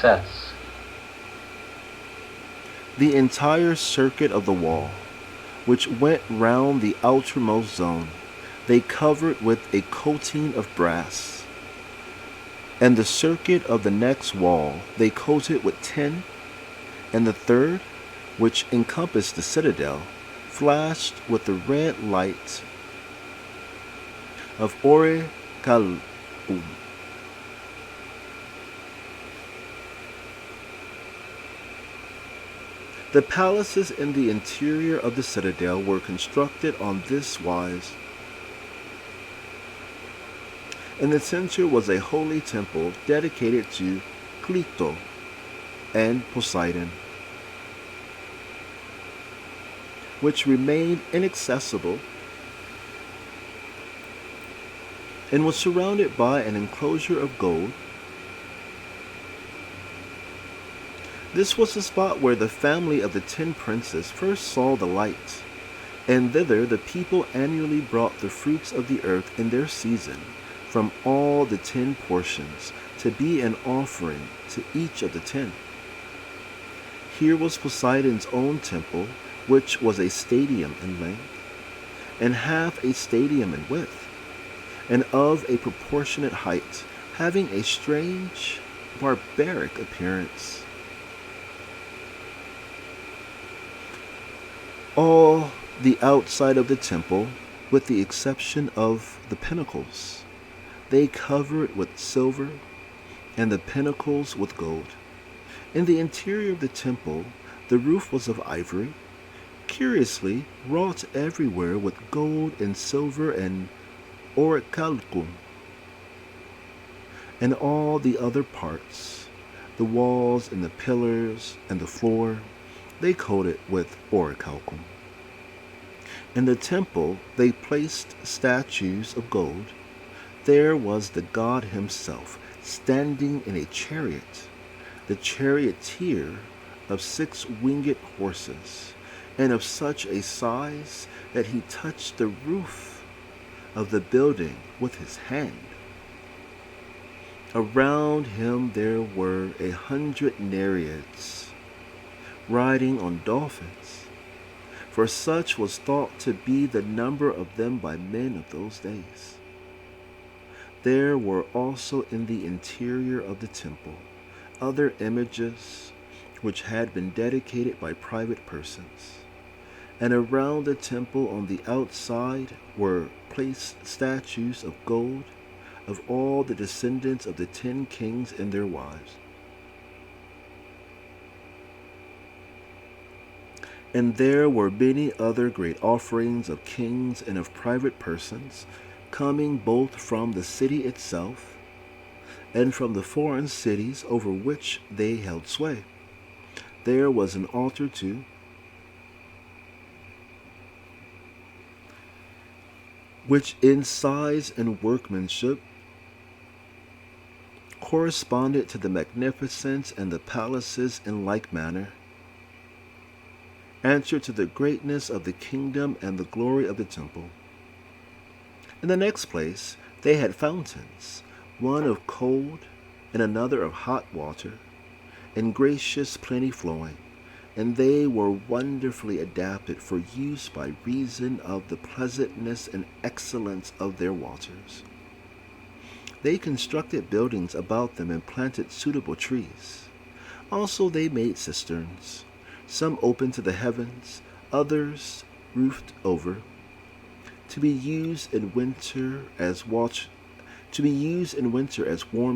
sets. The entire circuit of the wall, which went round the outermost zone, they covered with a coating of brass. And the circuit of the next wall they coated with tin, and the third, which encompassed the citadel, flashed with the red light of orichalcum. The palaces in the interior of the citadel were constructed on this wise. In the center was a holy temple dedicated to Plato and Poseidon, which remained inaccessible and was surrounded by an enclosure of gold. This was the spot where the family of the 10 princes first saw the light, and thither the people annually brought the fruits of the earth in their season from all the 10 portions to be an offering to each of the 10. Here was Poseidon's own temple, which was a stadium in length, and half a stadium in width, and of a proportionate height, having a strange, barbaric appearance. All the outside of the temple, with the exception of the pinnacles, they covered with silver, and the pinnacles with gold. In the interior of the temple, the roof was of ivory, curiously wrought everywhere with gold and silver and orichalcum. And all the other parts, the walls and the pillars and the floor, they coated with orichalcum. In the temple they placed statues of gold. There was the god himself standing in a chariot, the charioteer of 6 winged horses, and of such a size that he touched the roof of the building with his hand. Around him there were 100 nereids, riding on dolphins, for such was thought to be the number of them by men of those days. There were also in the interior of the temple other images which had been dedicated by private persons, and around the temple on the outside were placed statues of gold of all the descendants of the 10 kings and their wives. And there were many other great offerings of kings and of private persons, coming both from the city itself and from the foreign cities over which they held sway. There was an altar too. which in size and workmanship corresponded to the magnificence and the palaces in like manner, answered to the greatness of the kingdom and the glory of the temple. In the next place, they had fountains, one of cold and another of hot water, in gracious plenty flowing, and they were wonderfully adapted for use by reason of the pleasantness and excellence of their waters. They constructed buildings about them and planted suitable trees. Also they made cisterns, some open to the heavens, others roofed over, to be used in winter as warm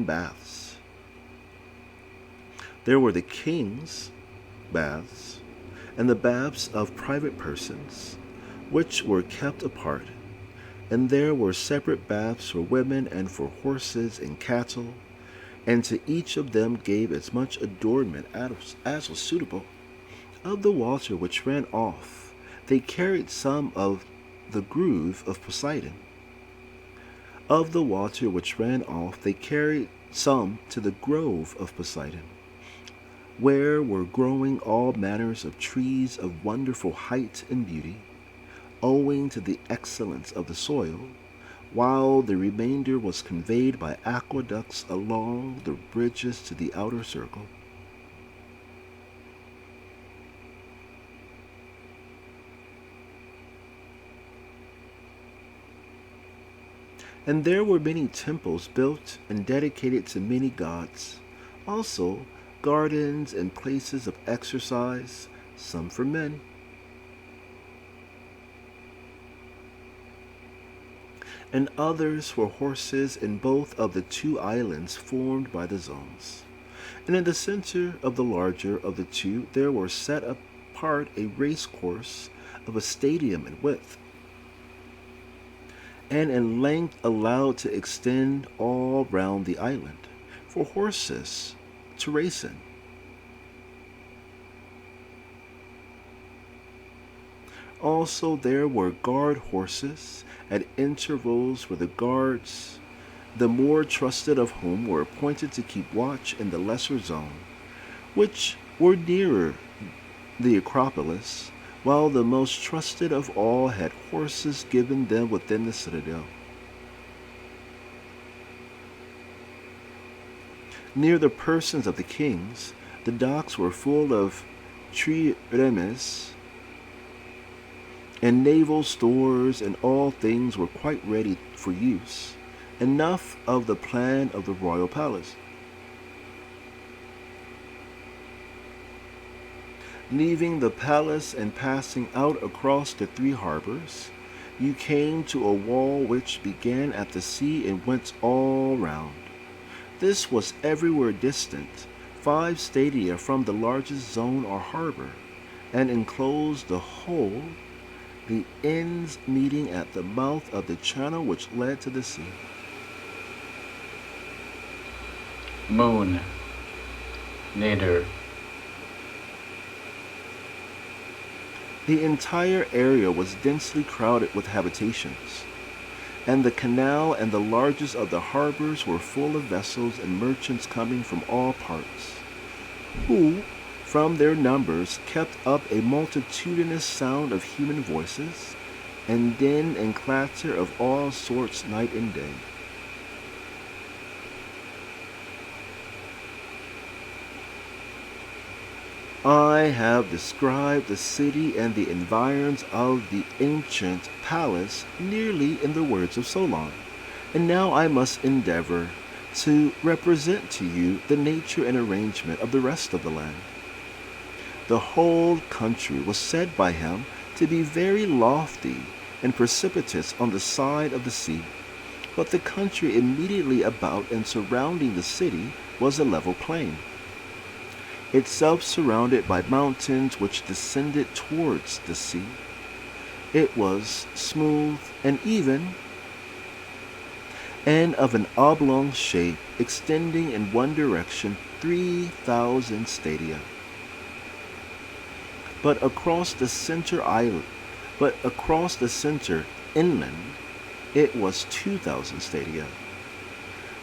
baths. There were the king's baths and the baths of private persons, which were kept apart, and there were separate baths for women and for horses and cattle, and to each of them gave as much adornment as was suitable. Of the water which ran off, they carried some of the grove of Poseidon. Of the water which ran off, they carried some to the grove of Poseidon, where were growing all manners of trees of wonderful height and beauty, owing to the excellence of the soil, while the remainder was conveyed by aqueducts along the bridges to the outer circle. And there were many temples built and dedicated to many gods, also gardens and places of exercise, some for men, and others for horses in both of the two islands formed by the zones. And in the center of the larger of the two there were set apart a race course of a stadium in width, and in length allowed to extend all round the island, for horses to race in. Also there were guard horses at intervals where the guards, the more trusted of whom, were appointed to keep watch in the lesser zone, which were nearer the Acropolis, while the most trusted of all had horses given them within the citadel. Near the persons of the kings, the docks were full of triremes and naval stores, and all things were quite ready for use. Enough of the plan of the royal palace. Leaving the palace and passing out across the three harbors, you came to a wall which began at the sea and went all round. This was everywhere distant 5 stadia from the largest zone or harbor, and enclosed the whole, the ends meeting at the mouth of the channel which led to the sea. Moon. Nadir. The entire area was densely crowded with habitations, and the canal and the largest of the harbors were full of vessels and merchants coming from all parts, who, from their numbers, kept up a multitudinous sound of human voices, and din and clatter of all sorts night and day. I have described the city and the environs of the ancient palace nearly in the words of Solon, and now I must endeavor to represent to you the nature and arrangement of the rest of the land. The whole country was said by him to be very lofty and precipitous on the side of the sea, but the country immediately about and surrounding the city was a level plain, itself surrounded by mountains which descended towards the sea. It was smooth and even, and of an oblong shape, extending in one direction 3,000 stadia. But across the center inland, it was 2,000 stadia.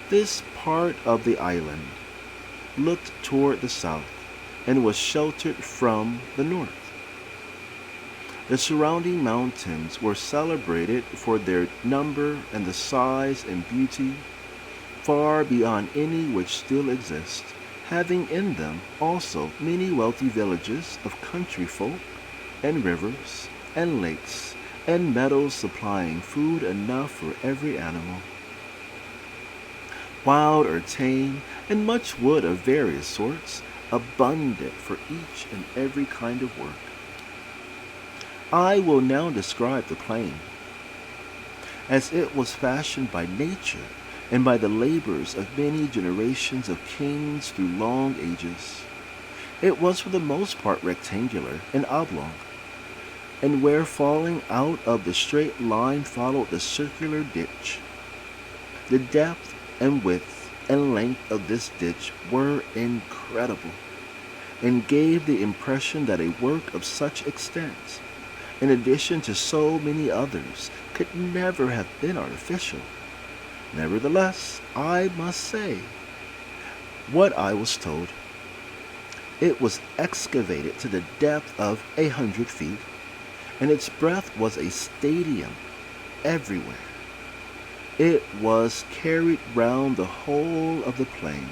This part of the island looked toward the south and was sheltered from the north. The surrounding mountains were celebrated for their number and the size and beauty, far beyond any which still exist, having in them also many wealthy villages of country folk, and rivers, and lakes, and meadows supplying food enough for every animal, wild or tame, and much wood of various sorts, abundant for each and every kind of work. I will now describe the plain, as it was fashioned by nature and by the labors of many generations of kings through long ages. It was for the most part rectangular and oblong, and where falling out of the straight line followed the circular ditch. The depth and width and length of this ditch were incredible, and gave the impression that a work of such extent, in addition to so many others, could never have been artificial. Nevertheless, I must say what I was told. It was excavated to the depth of 100 feet, and its breadth was a stadium everywhere. It was carried round the whole of the plain,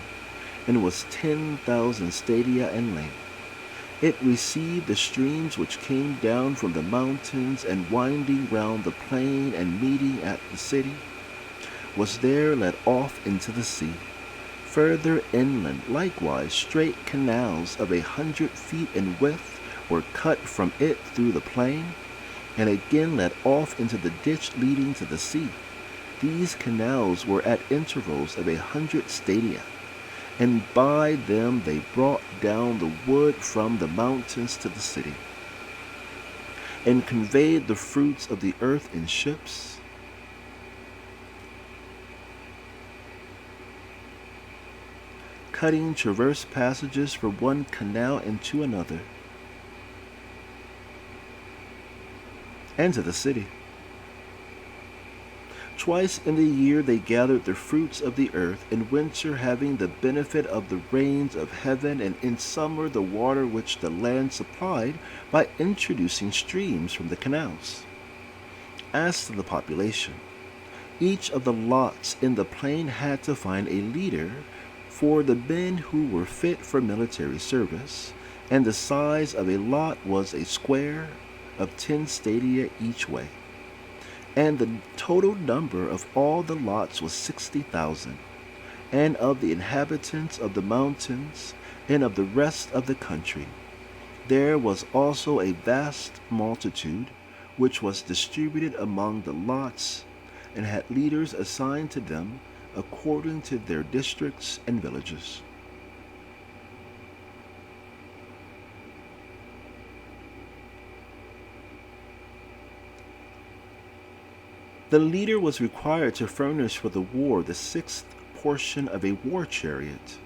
and was 10,000 stadia in length. It received the streams which came down from the mountains, and winding round the plain and meeting at the city, was there led off into the sea. Further inland, likewise, straight canals of 100 feet in width were cut from it through the plain, and again led off into the ditch leading to the sea. These canals were at intervals of 100 stadia, and by them they brought down the wood from the mountains to the city, and conveyed the fruits of the earth in ships, cutting traverse passages from one canal into another, and to the city. Twice in the year they gathered the fruits of the earth, in winter having the benefit of the rains of heaven, and in summer the water which the land supplied by introducing streams from the canals. As to the population, each of the lots in the plain had to find a leader for the men who were fit for military service, and the size of a lot was a square of 10 stadia each way. And the total number of all the lots was 60,000, and of the inhabitants of the mountains and of the rest of the country. There was also a vast multitude, which was distributed among the lots, and had leaders assigned to them according to their districts and villages. The leader was required to furnish for the war the sixth portion of a war chariot,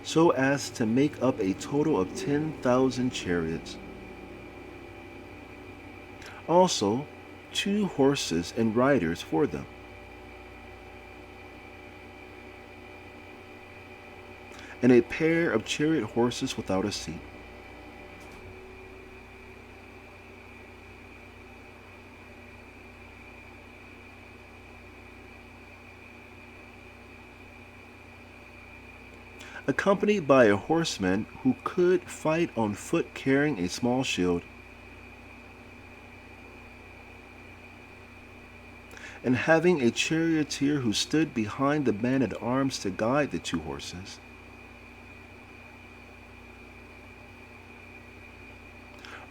so as to make up a total of 10,000 chariots. Also, 2 horses and riders for them. And a pair of chariot horses without a seat. Accompanied by a horseman who could fight on foot carrying a small shield, and having a charioteer who stood behind the man at arms to guide the 2 horses.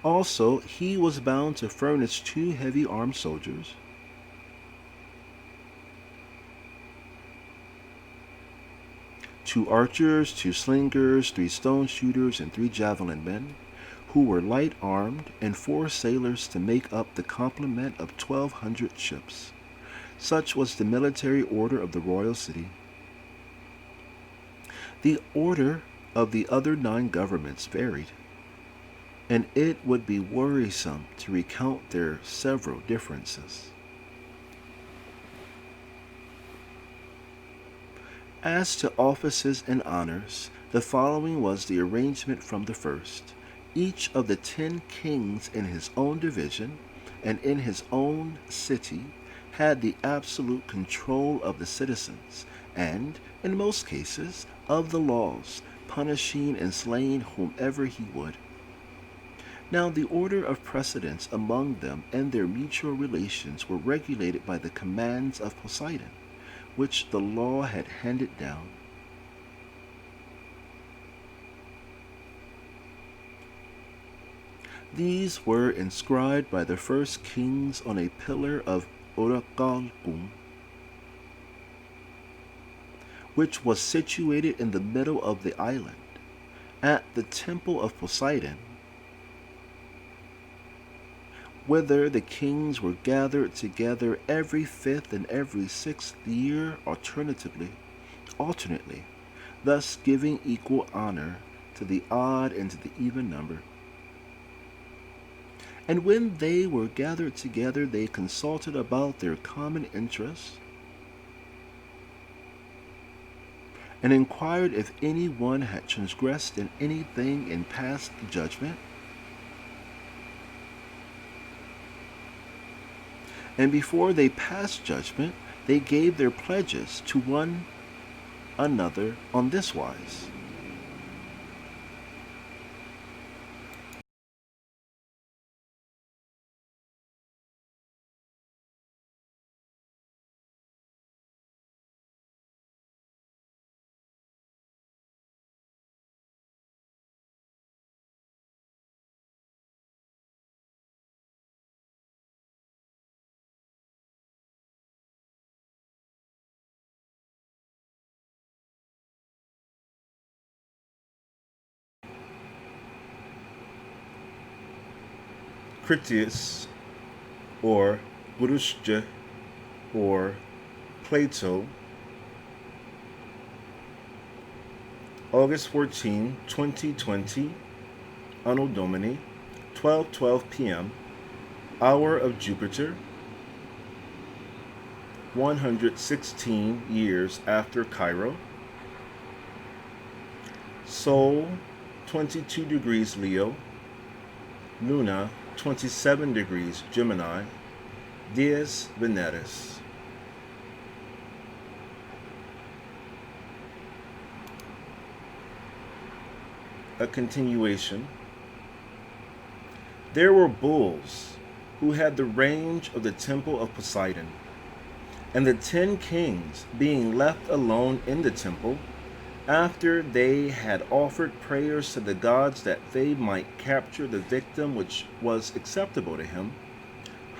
Also, he was bound to furnish 2 heavy armed soldiers, 2 archers, 2 slingers, 3 stone shooters, and 3 javelin men, who were light armed, and 4 sailors to make up the complement of 1,200 ships. Such was the military order of the royal city. The order of the other 9 governments varied, and it would be wearisome to recount their several differences. As to offices and honors, the following was the arrangement from the first. Each of the 10 kings in his own division and in his own city had the absolute control of the citizens and, in most cases, of the laws, punishing and slaying whomever he would. Now, the order of precedence among them and their mutual relations were regulated by the commands of Poseidon, which the law had handed down. These were inscribed by the first kings on a pillar of orichalcum, which was situated in the middle of the island, at the temple of Poseidon, whither the kings were gathered together every 5th and every 6th year alternately, thus giving equal honor to the odd and to the even number. And when they were gathered together, they consulted about their common interests and inquired if any one had transgressed in anything and passed judgment. And before they passed judgment, they gave their pledges to one another on this wise. Critias, or Burushja, or Plato, August 14, 2020, Anno Domini, 12:12 p.m., hour of Jupiter, 116 years after Cairo. Sol, 22 degrees Leo. Luna, 27 degrees Gemini. Dies Veneris. A continuation. There were bulls who had the range of the temple of Poseidon, and the 10 kings, being left alone in the temple, after they had offered prayers to the gods that they might capture the victim which was acceptable to him,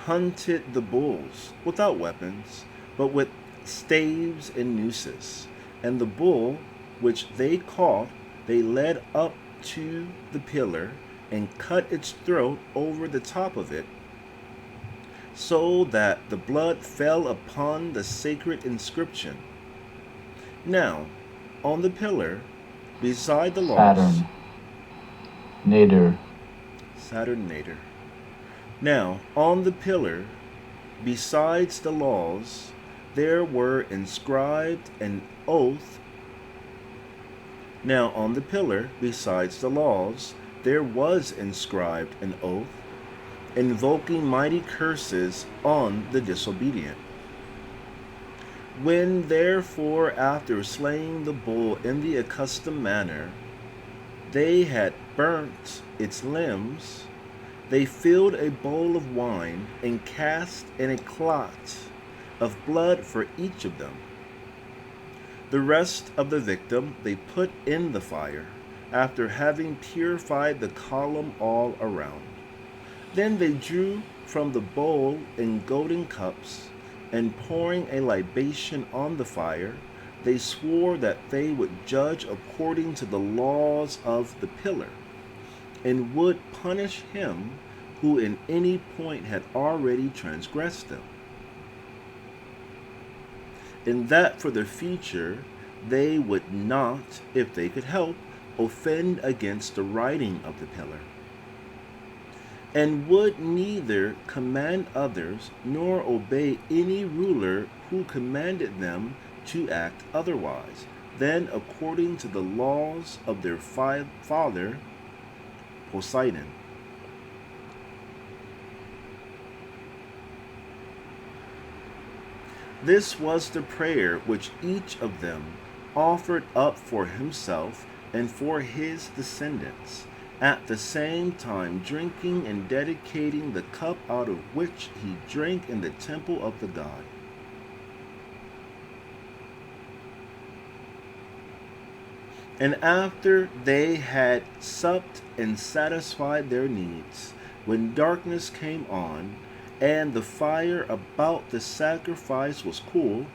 hunted the bulls without weapons, but with staves and nooses. And the bull which they caught, they led up to the pillar and cut its throat over the top of it, so that the blood fell upon the sacred inscription. Now, on the pillar, beside the laws, Saturn Nader. Now, on the pillar, besides the laws, there were inscribed an oath. Now, on the pillar, besides the laws, there was inscribed an oath, invoking mighty curses on the disobedient. When therefore, after slaying the bull in the accustomed manner, they had burnt its limbs, they filled a bowl of wine and cast in a clot of blood for each of them. The rest of the victim they put in the fire, after having purified the column all around. Then they drew from the bowl in golden cups, and pouring a libation on the fire, they swore that they would judge according to the laws of the pillar, and would punish him who in any point had already transgressed them. And that for the future they would not, if they could help, offend against the writing of the pillar, and would neither command others nor obey any ruler who commanded them to act otherwise, than according to the laws of their father Poseidon. This was the prayer which each of them offered up for himself and for his descendants, at the same time drinking and dedicating the cup out of which he drank in the temple of the god. And after they had supped and satisfied their needs, when darkness came on, and the fire about the sacrifice was cool,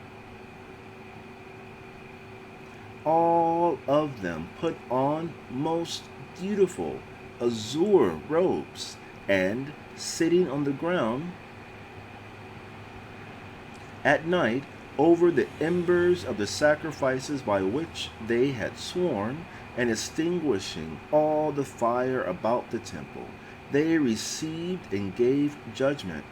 all of them put on most beautiful azure robes, and sitting on the ground at night over the embers of the sacrifices by which they had sworn, and extinguishing all the fire about the temple, they received and gave judgment.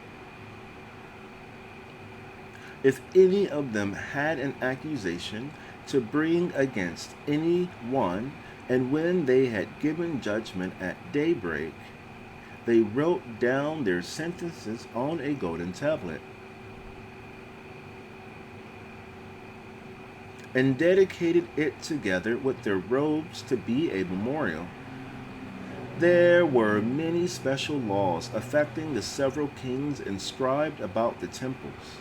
If any of them had an accusation to bring against any one, and when they had given judgment at daybreak, they wrote down their sentences on a golden tablet, and dedicated it together with their robes to be a memorial. There were many special laws affecting the several kings inscribed about the temples,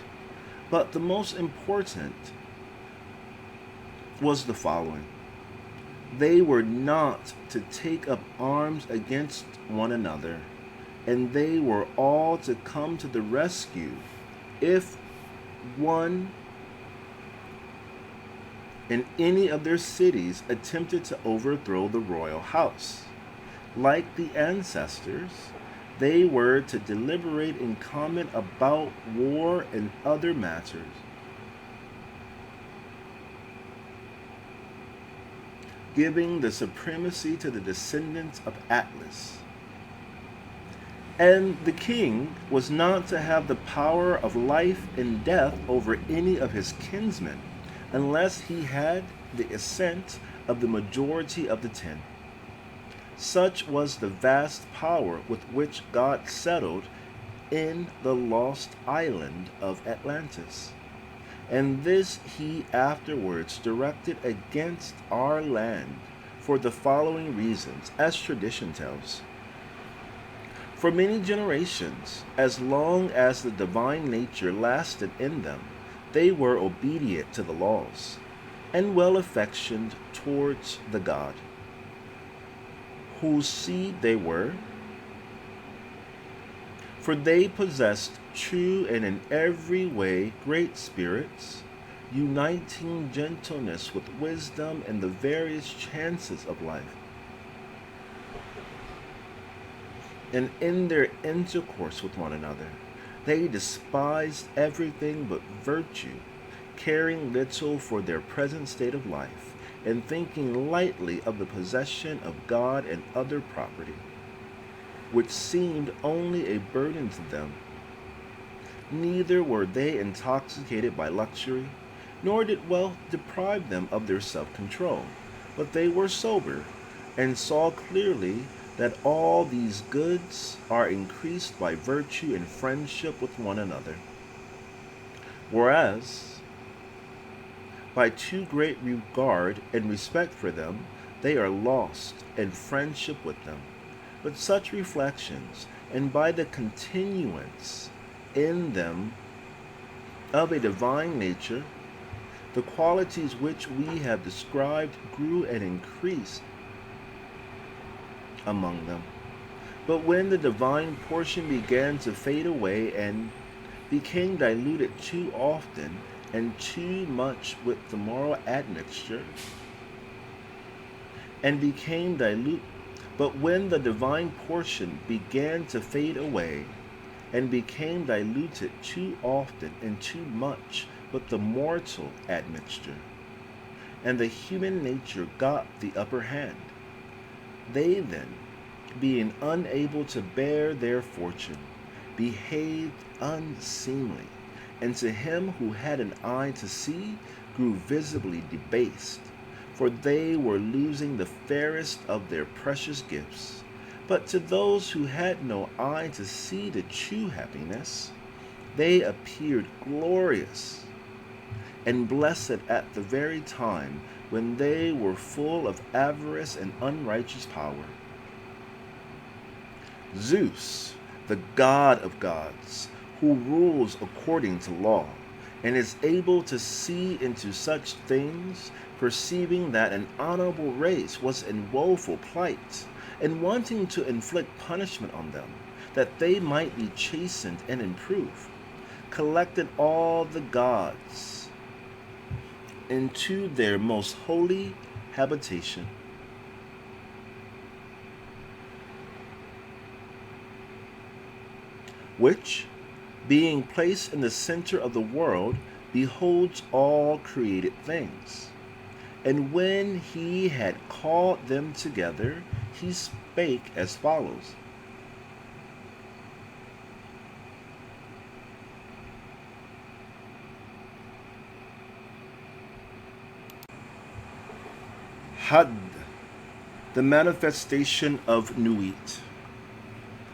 but the most important was the following: they were not to take up arms against one another, and they were all to come to the rescue if one in any of their cities attempted to overthrow the royal house. Like the ancestors, they were to deliberate in common about war and other matters. Giving the supremacy to the descendants of Atlas. And the king was not to have the power of life and death over any of his kinsmen, unless he had the assent of the majority of the 10. Such was the vast power with which God settled in the lost island of Atlantis. And this he afterwards directed against our land for the following reasons, as tradition tells. For many generations, as long as the divine nature lasted in them, they were obedient to the laws, and well affectioned towards the God, whose seed they were. For they possessed true and in every way great spirits, uniting gentleness with wisdom and the various chances of life. And in their intercourse with one another, they despised everything but virtue, caring little for their present state of life, and thinking lightly of the possession of God and other property, which seemed only a burden to them. Neither were they intoxicated by luxury, nor did wealth deprive them of their self-control, but they were sober, and saw clearly that all these goods are increased by virtue and friendship with one another. Whereas, by too great regard and respect for them, they are lost in friendship with them. But such reflections, and by the continuance in them of a divine nature, the qualities which we have described grew and increased among them. But when the divine portion began to fade away and became diluted too often and too much with the moral admixture, and became dilute, but when the divine portion began to fade away and became diluted too often and too much with the mortal admixture, and the human nature got the upper hand, they then, being unable to bear their fortune, behaved unseemly, and to him who had an eye to see, grew visibly debased. for they were losing the fairest of their precious gifts. But to those who had no eye to see the true happiness, they appeared glorious and blessed at the very time when they were full of avarice and unrighteous power. Zeus, the god of gods, who rules according to law, and is able to see into such things, perceiving that an honorable race was in woeful plight, and wanting to inflict punishment on them, that they might be chastened and improved, collected all the gods into their most holy habitation, which, being placed in the center of the world, beholds all created things. And when he had called them together, he spake as follows. Had, the manifestation of Nuit,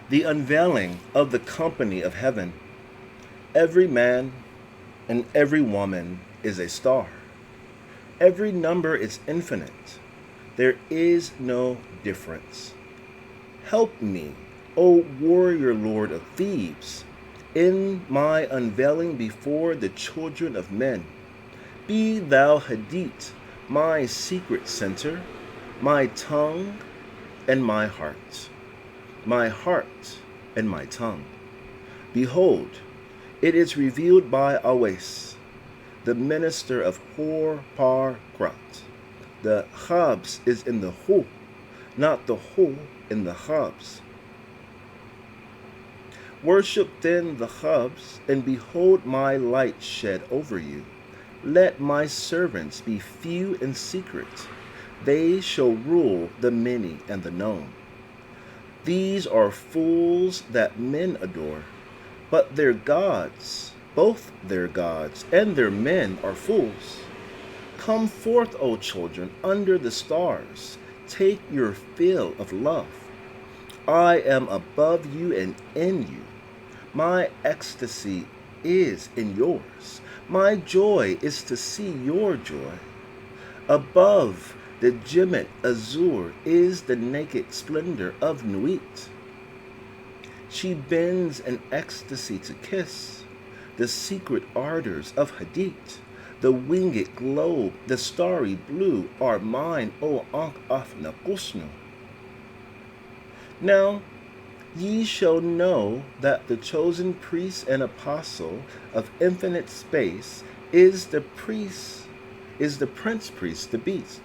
the unveiling of the company of heaven. Every man and every woman is a star. Every number is infinite. There is no difference. Help me, O warrior lord of Thebes, in my unveiling before the children of men. Be thou Hadit, my secret center, my tongue and my heart and my tongue. Behold, it is revealed by Awes, the minister of Hor-Par-Krat. The Chabs is in the Hu, not the Hu in the Chabs. Worship then the Chabs, and behold my light shed over you. Let my servants be few and secret. They shall rule the many and the known. These are fools that men adore, but their gods, both their gods and their men are fools. Come forth, O children, under the stars. Take your fill of love. I am above you and in you. My ecstasy is in yours. My joy is to see your joy. Above the gemmet azure is the naked splendor of Nuit. She bends in ecstasy to kiss the secret ardors of Hadit. The winged globe, the starry blue are mine, O Ankh Afnakusnu. Now ye shall know that the chosen priest and apostle of infinite space is the prince priest, the beast.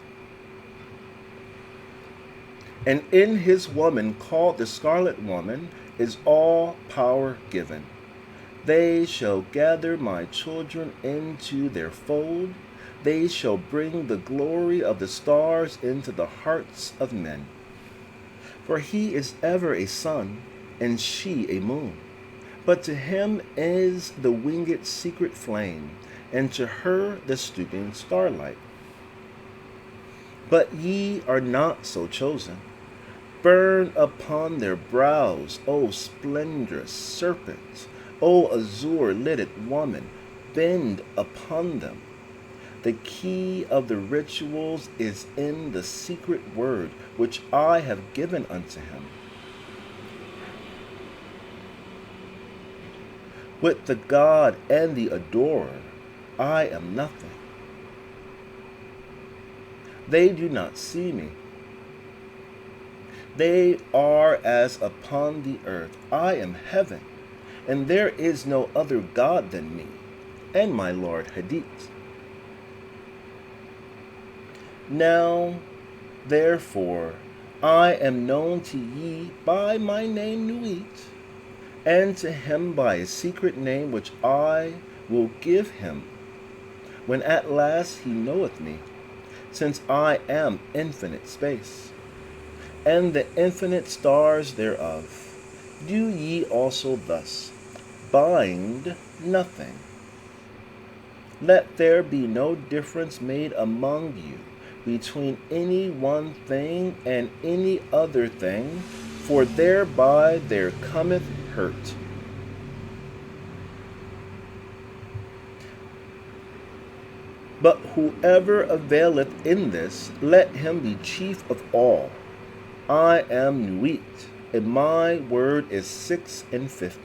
And in his woman called the scarlet woman is all power given. They shall gather my children into their fold. They shall bring the glory of the stars into the hearts of men. For he is ever a sun, and she a moon. But to him is the winged secret flame, and to her the stooping starlight. But ye are not so chosen. Burn upon their brows, O splendorous serpent, O azure-lidded woman, bend upon them. The key of the rituals is in the secret word which I have given unto him. With the God and the adorer, I am nothing. They do not see me. They are as upon the earth. I am heaven, and there is no other God than me, and my Lord Hadit. Now, therefore, I am known to ye by my name Nuit, and to him by a secret name which I will give him, when at last he knoweth me, since I am infinite space, and the infinite stars thereof. Do ye also thus bind nothing. Let there be no difference made among you, between any one thing and any other thing, for thereby there cometh hurt. But whoever availeth in this, let him be chief of all. I am nuit, and my word is 56.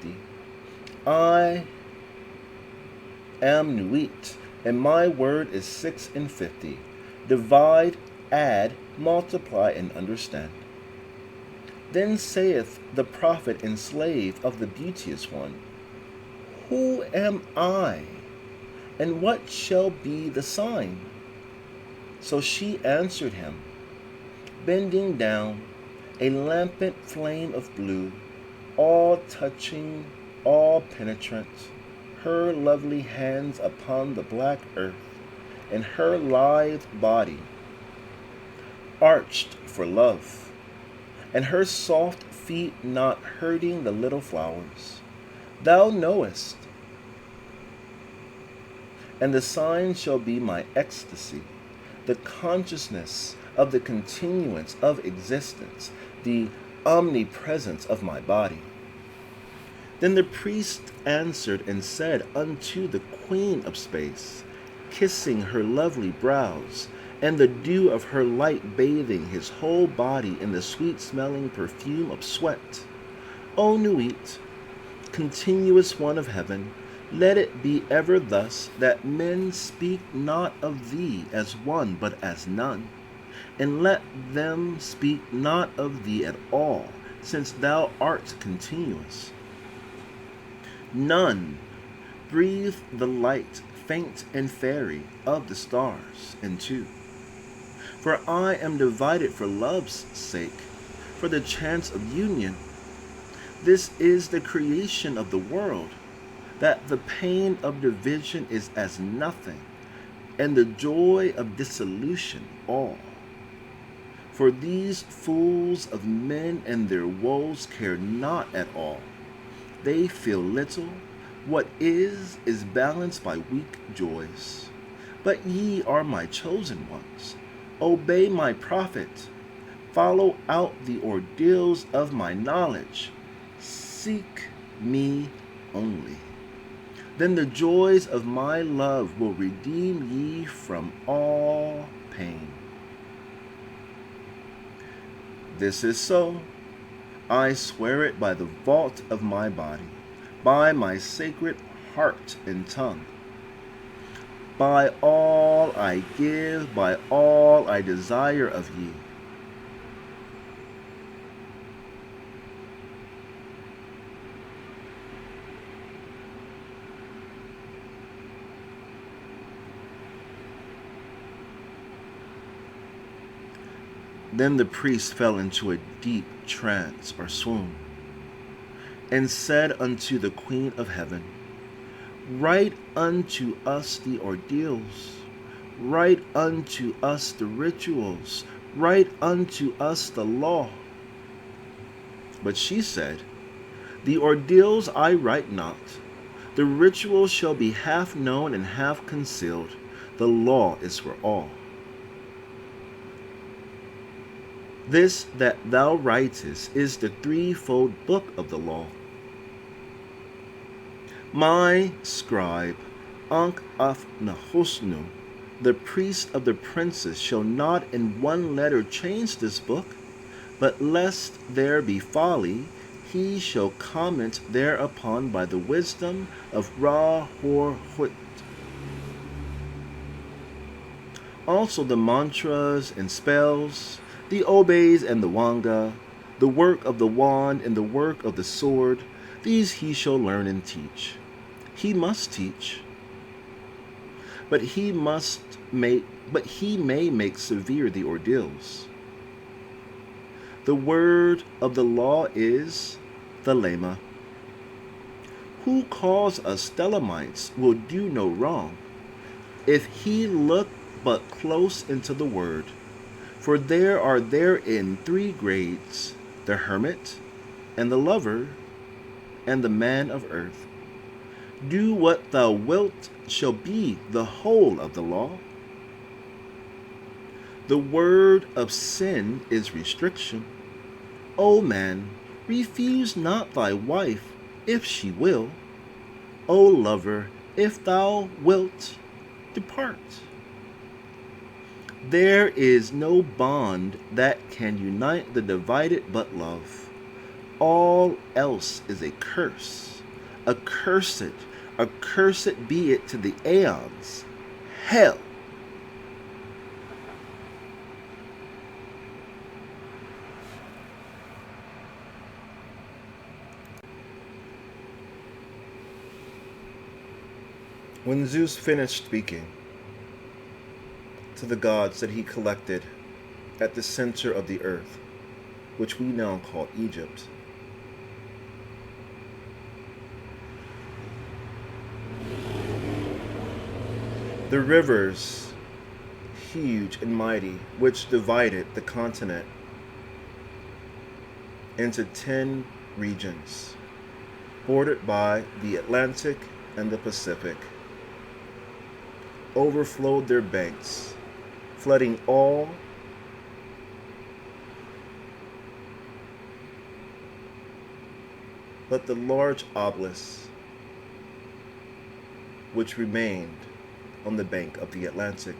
I am nuit, and my word is 56. Divide, add, multiply, and understand. Then saith the prophet and slave of the beauteous one, Who am I, and what shall be the sign? So she answered him, bending down, a lampant flame of blue, all touching, all penetrant, her lovely hands upon the black earth, and her lithe body arched for love, and her soft feet not hurting the little flowers. Thou knowest, and the sign shall be my ecstasy, the consciousness of the continuance of existence, the omnipresence of my body. Then the priest answered and said unto the queen of space, kissing her lovely brows, and the dew of her light bathing his whole body in the sweet-smelling perfume of sweat, O Nuit, continuous one of heaven, let it be ever thus, that men speak not of thee as one, but as none. And let them speak not of thee at all, since thou art continuous. None breathe the light, faint and fairy, of the stars, and two. For I am divided for love's sake, for the chance of union. This is the creation of the world, that the pain of division is as nothing, and the joy of dissolution all. For these fools of men and their woes care not at all. They feel little. What is balanced by weak joys. But ye are my chosen ones. Obey my prophet. Follow out the ordeals of my knowledge. Seek me only. Then the joys of my love will redeem ye from all pain. This is so. I swear it by the vault of my body, by my sacred heart and tongue, by all I give, by all I desire of ye. Then the priest fell into a deep trance or swoon, and said unto the Queen of Heaven, Write unto us the ordeals, write unto us the rituals, write unto us the law. But she said, The ordeals I write not, the rituals shall be half known and half concealed, the law is for all. This that thou writest is the threefold book of the law. My scribe, Ankh af Nahosnu, the priest of the princes, shall not in one letter change this book, but lest there be folly, he shall comment thereupon by the wisdom of Ra-Hor-Hut. Also the mantras and spells, the obeys and the wanga, the work of the wand and the work of the sword, these he shall learn and teach. He must teach, but he may make severe the ordeals. The word of the law is the lema. Who calls us Stelamites will do no wrong, if he look but close into the word. For there are therein 3 grades, the hermit, and the lover, and the man of earth. Do what thou wilt shall be the whole of the law. The word of sin is restriction. O man, refuse not thy wife, if she will. O lover, if thou wilt, depart. There is no bond that can unite the divided but love. All else is a curse. Accursed be it to the aeons. Hell. When Zeus finished speaking to the gods that he collected at the center of the earth, which we now call Egypt, the rivers, huge and mighty, which divided the continent into 10 regions, bordered by the Atlantic and the Pacific, overflowed their banks, flooding all but the large obelisk which remained on the bank of the Atlantic.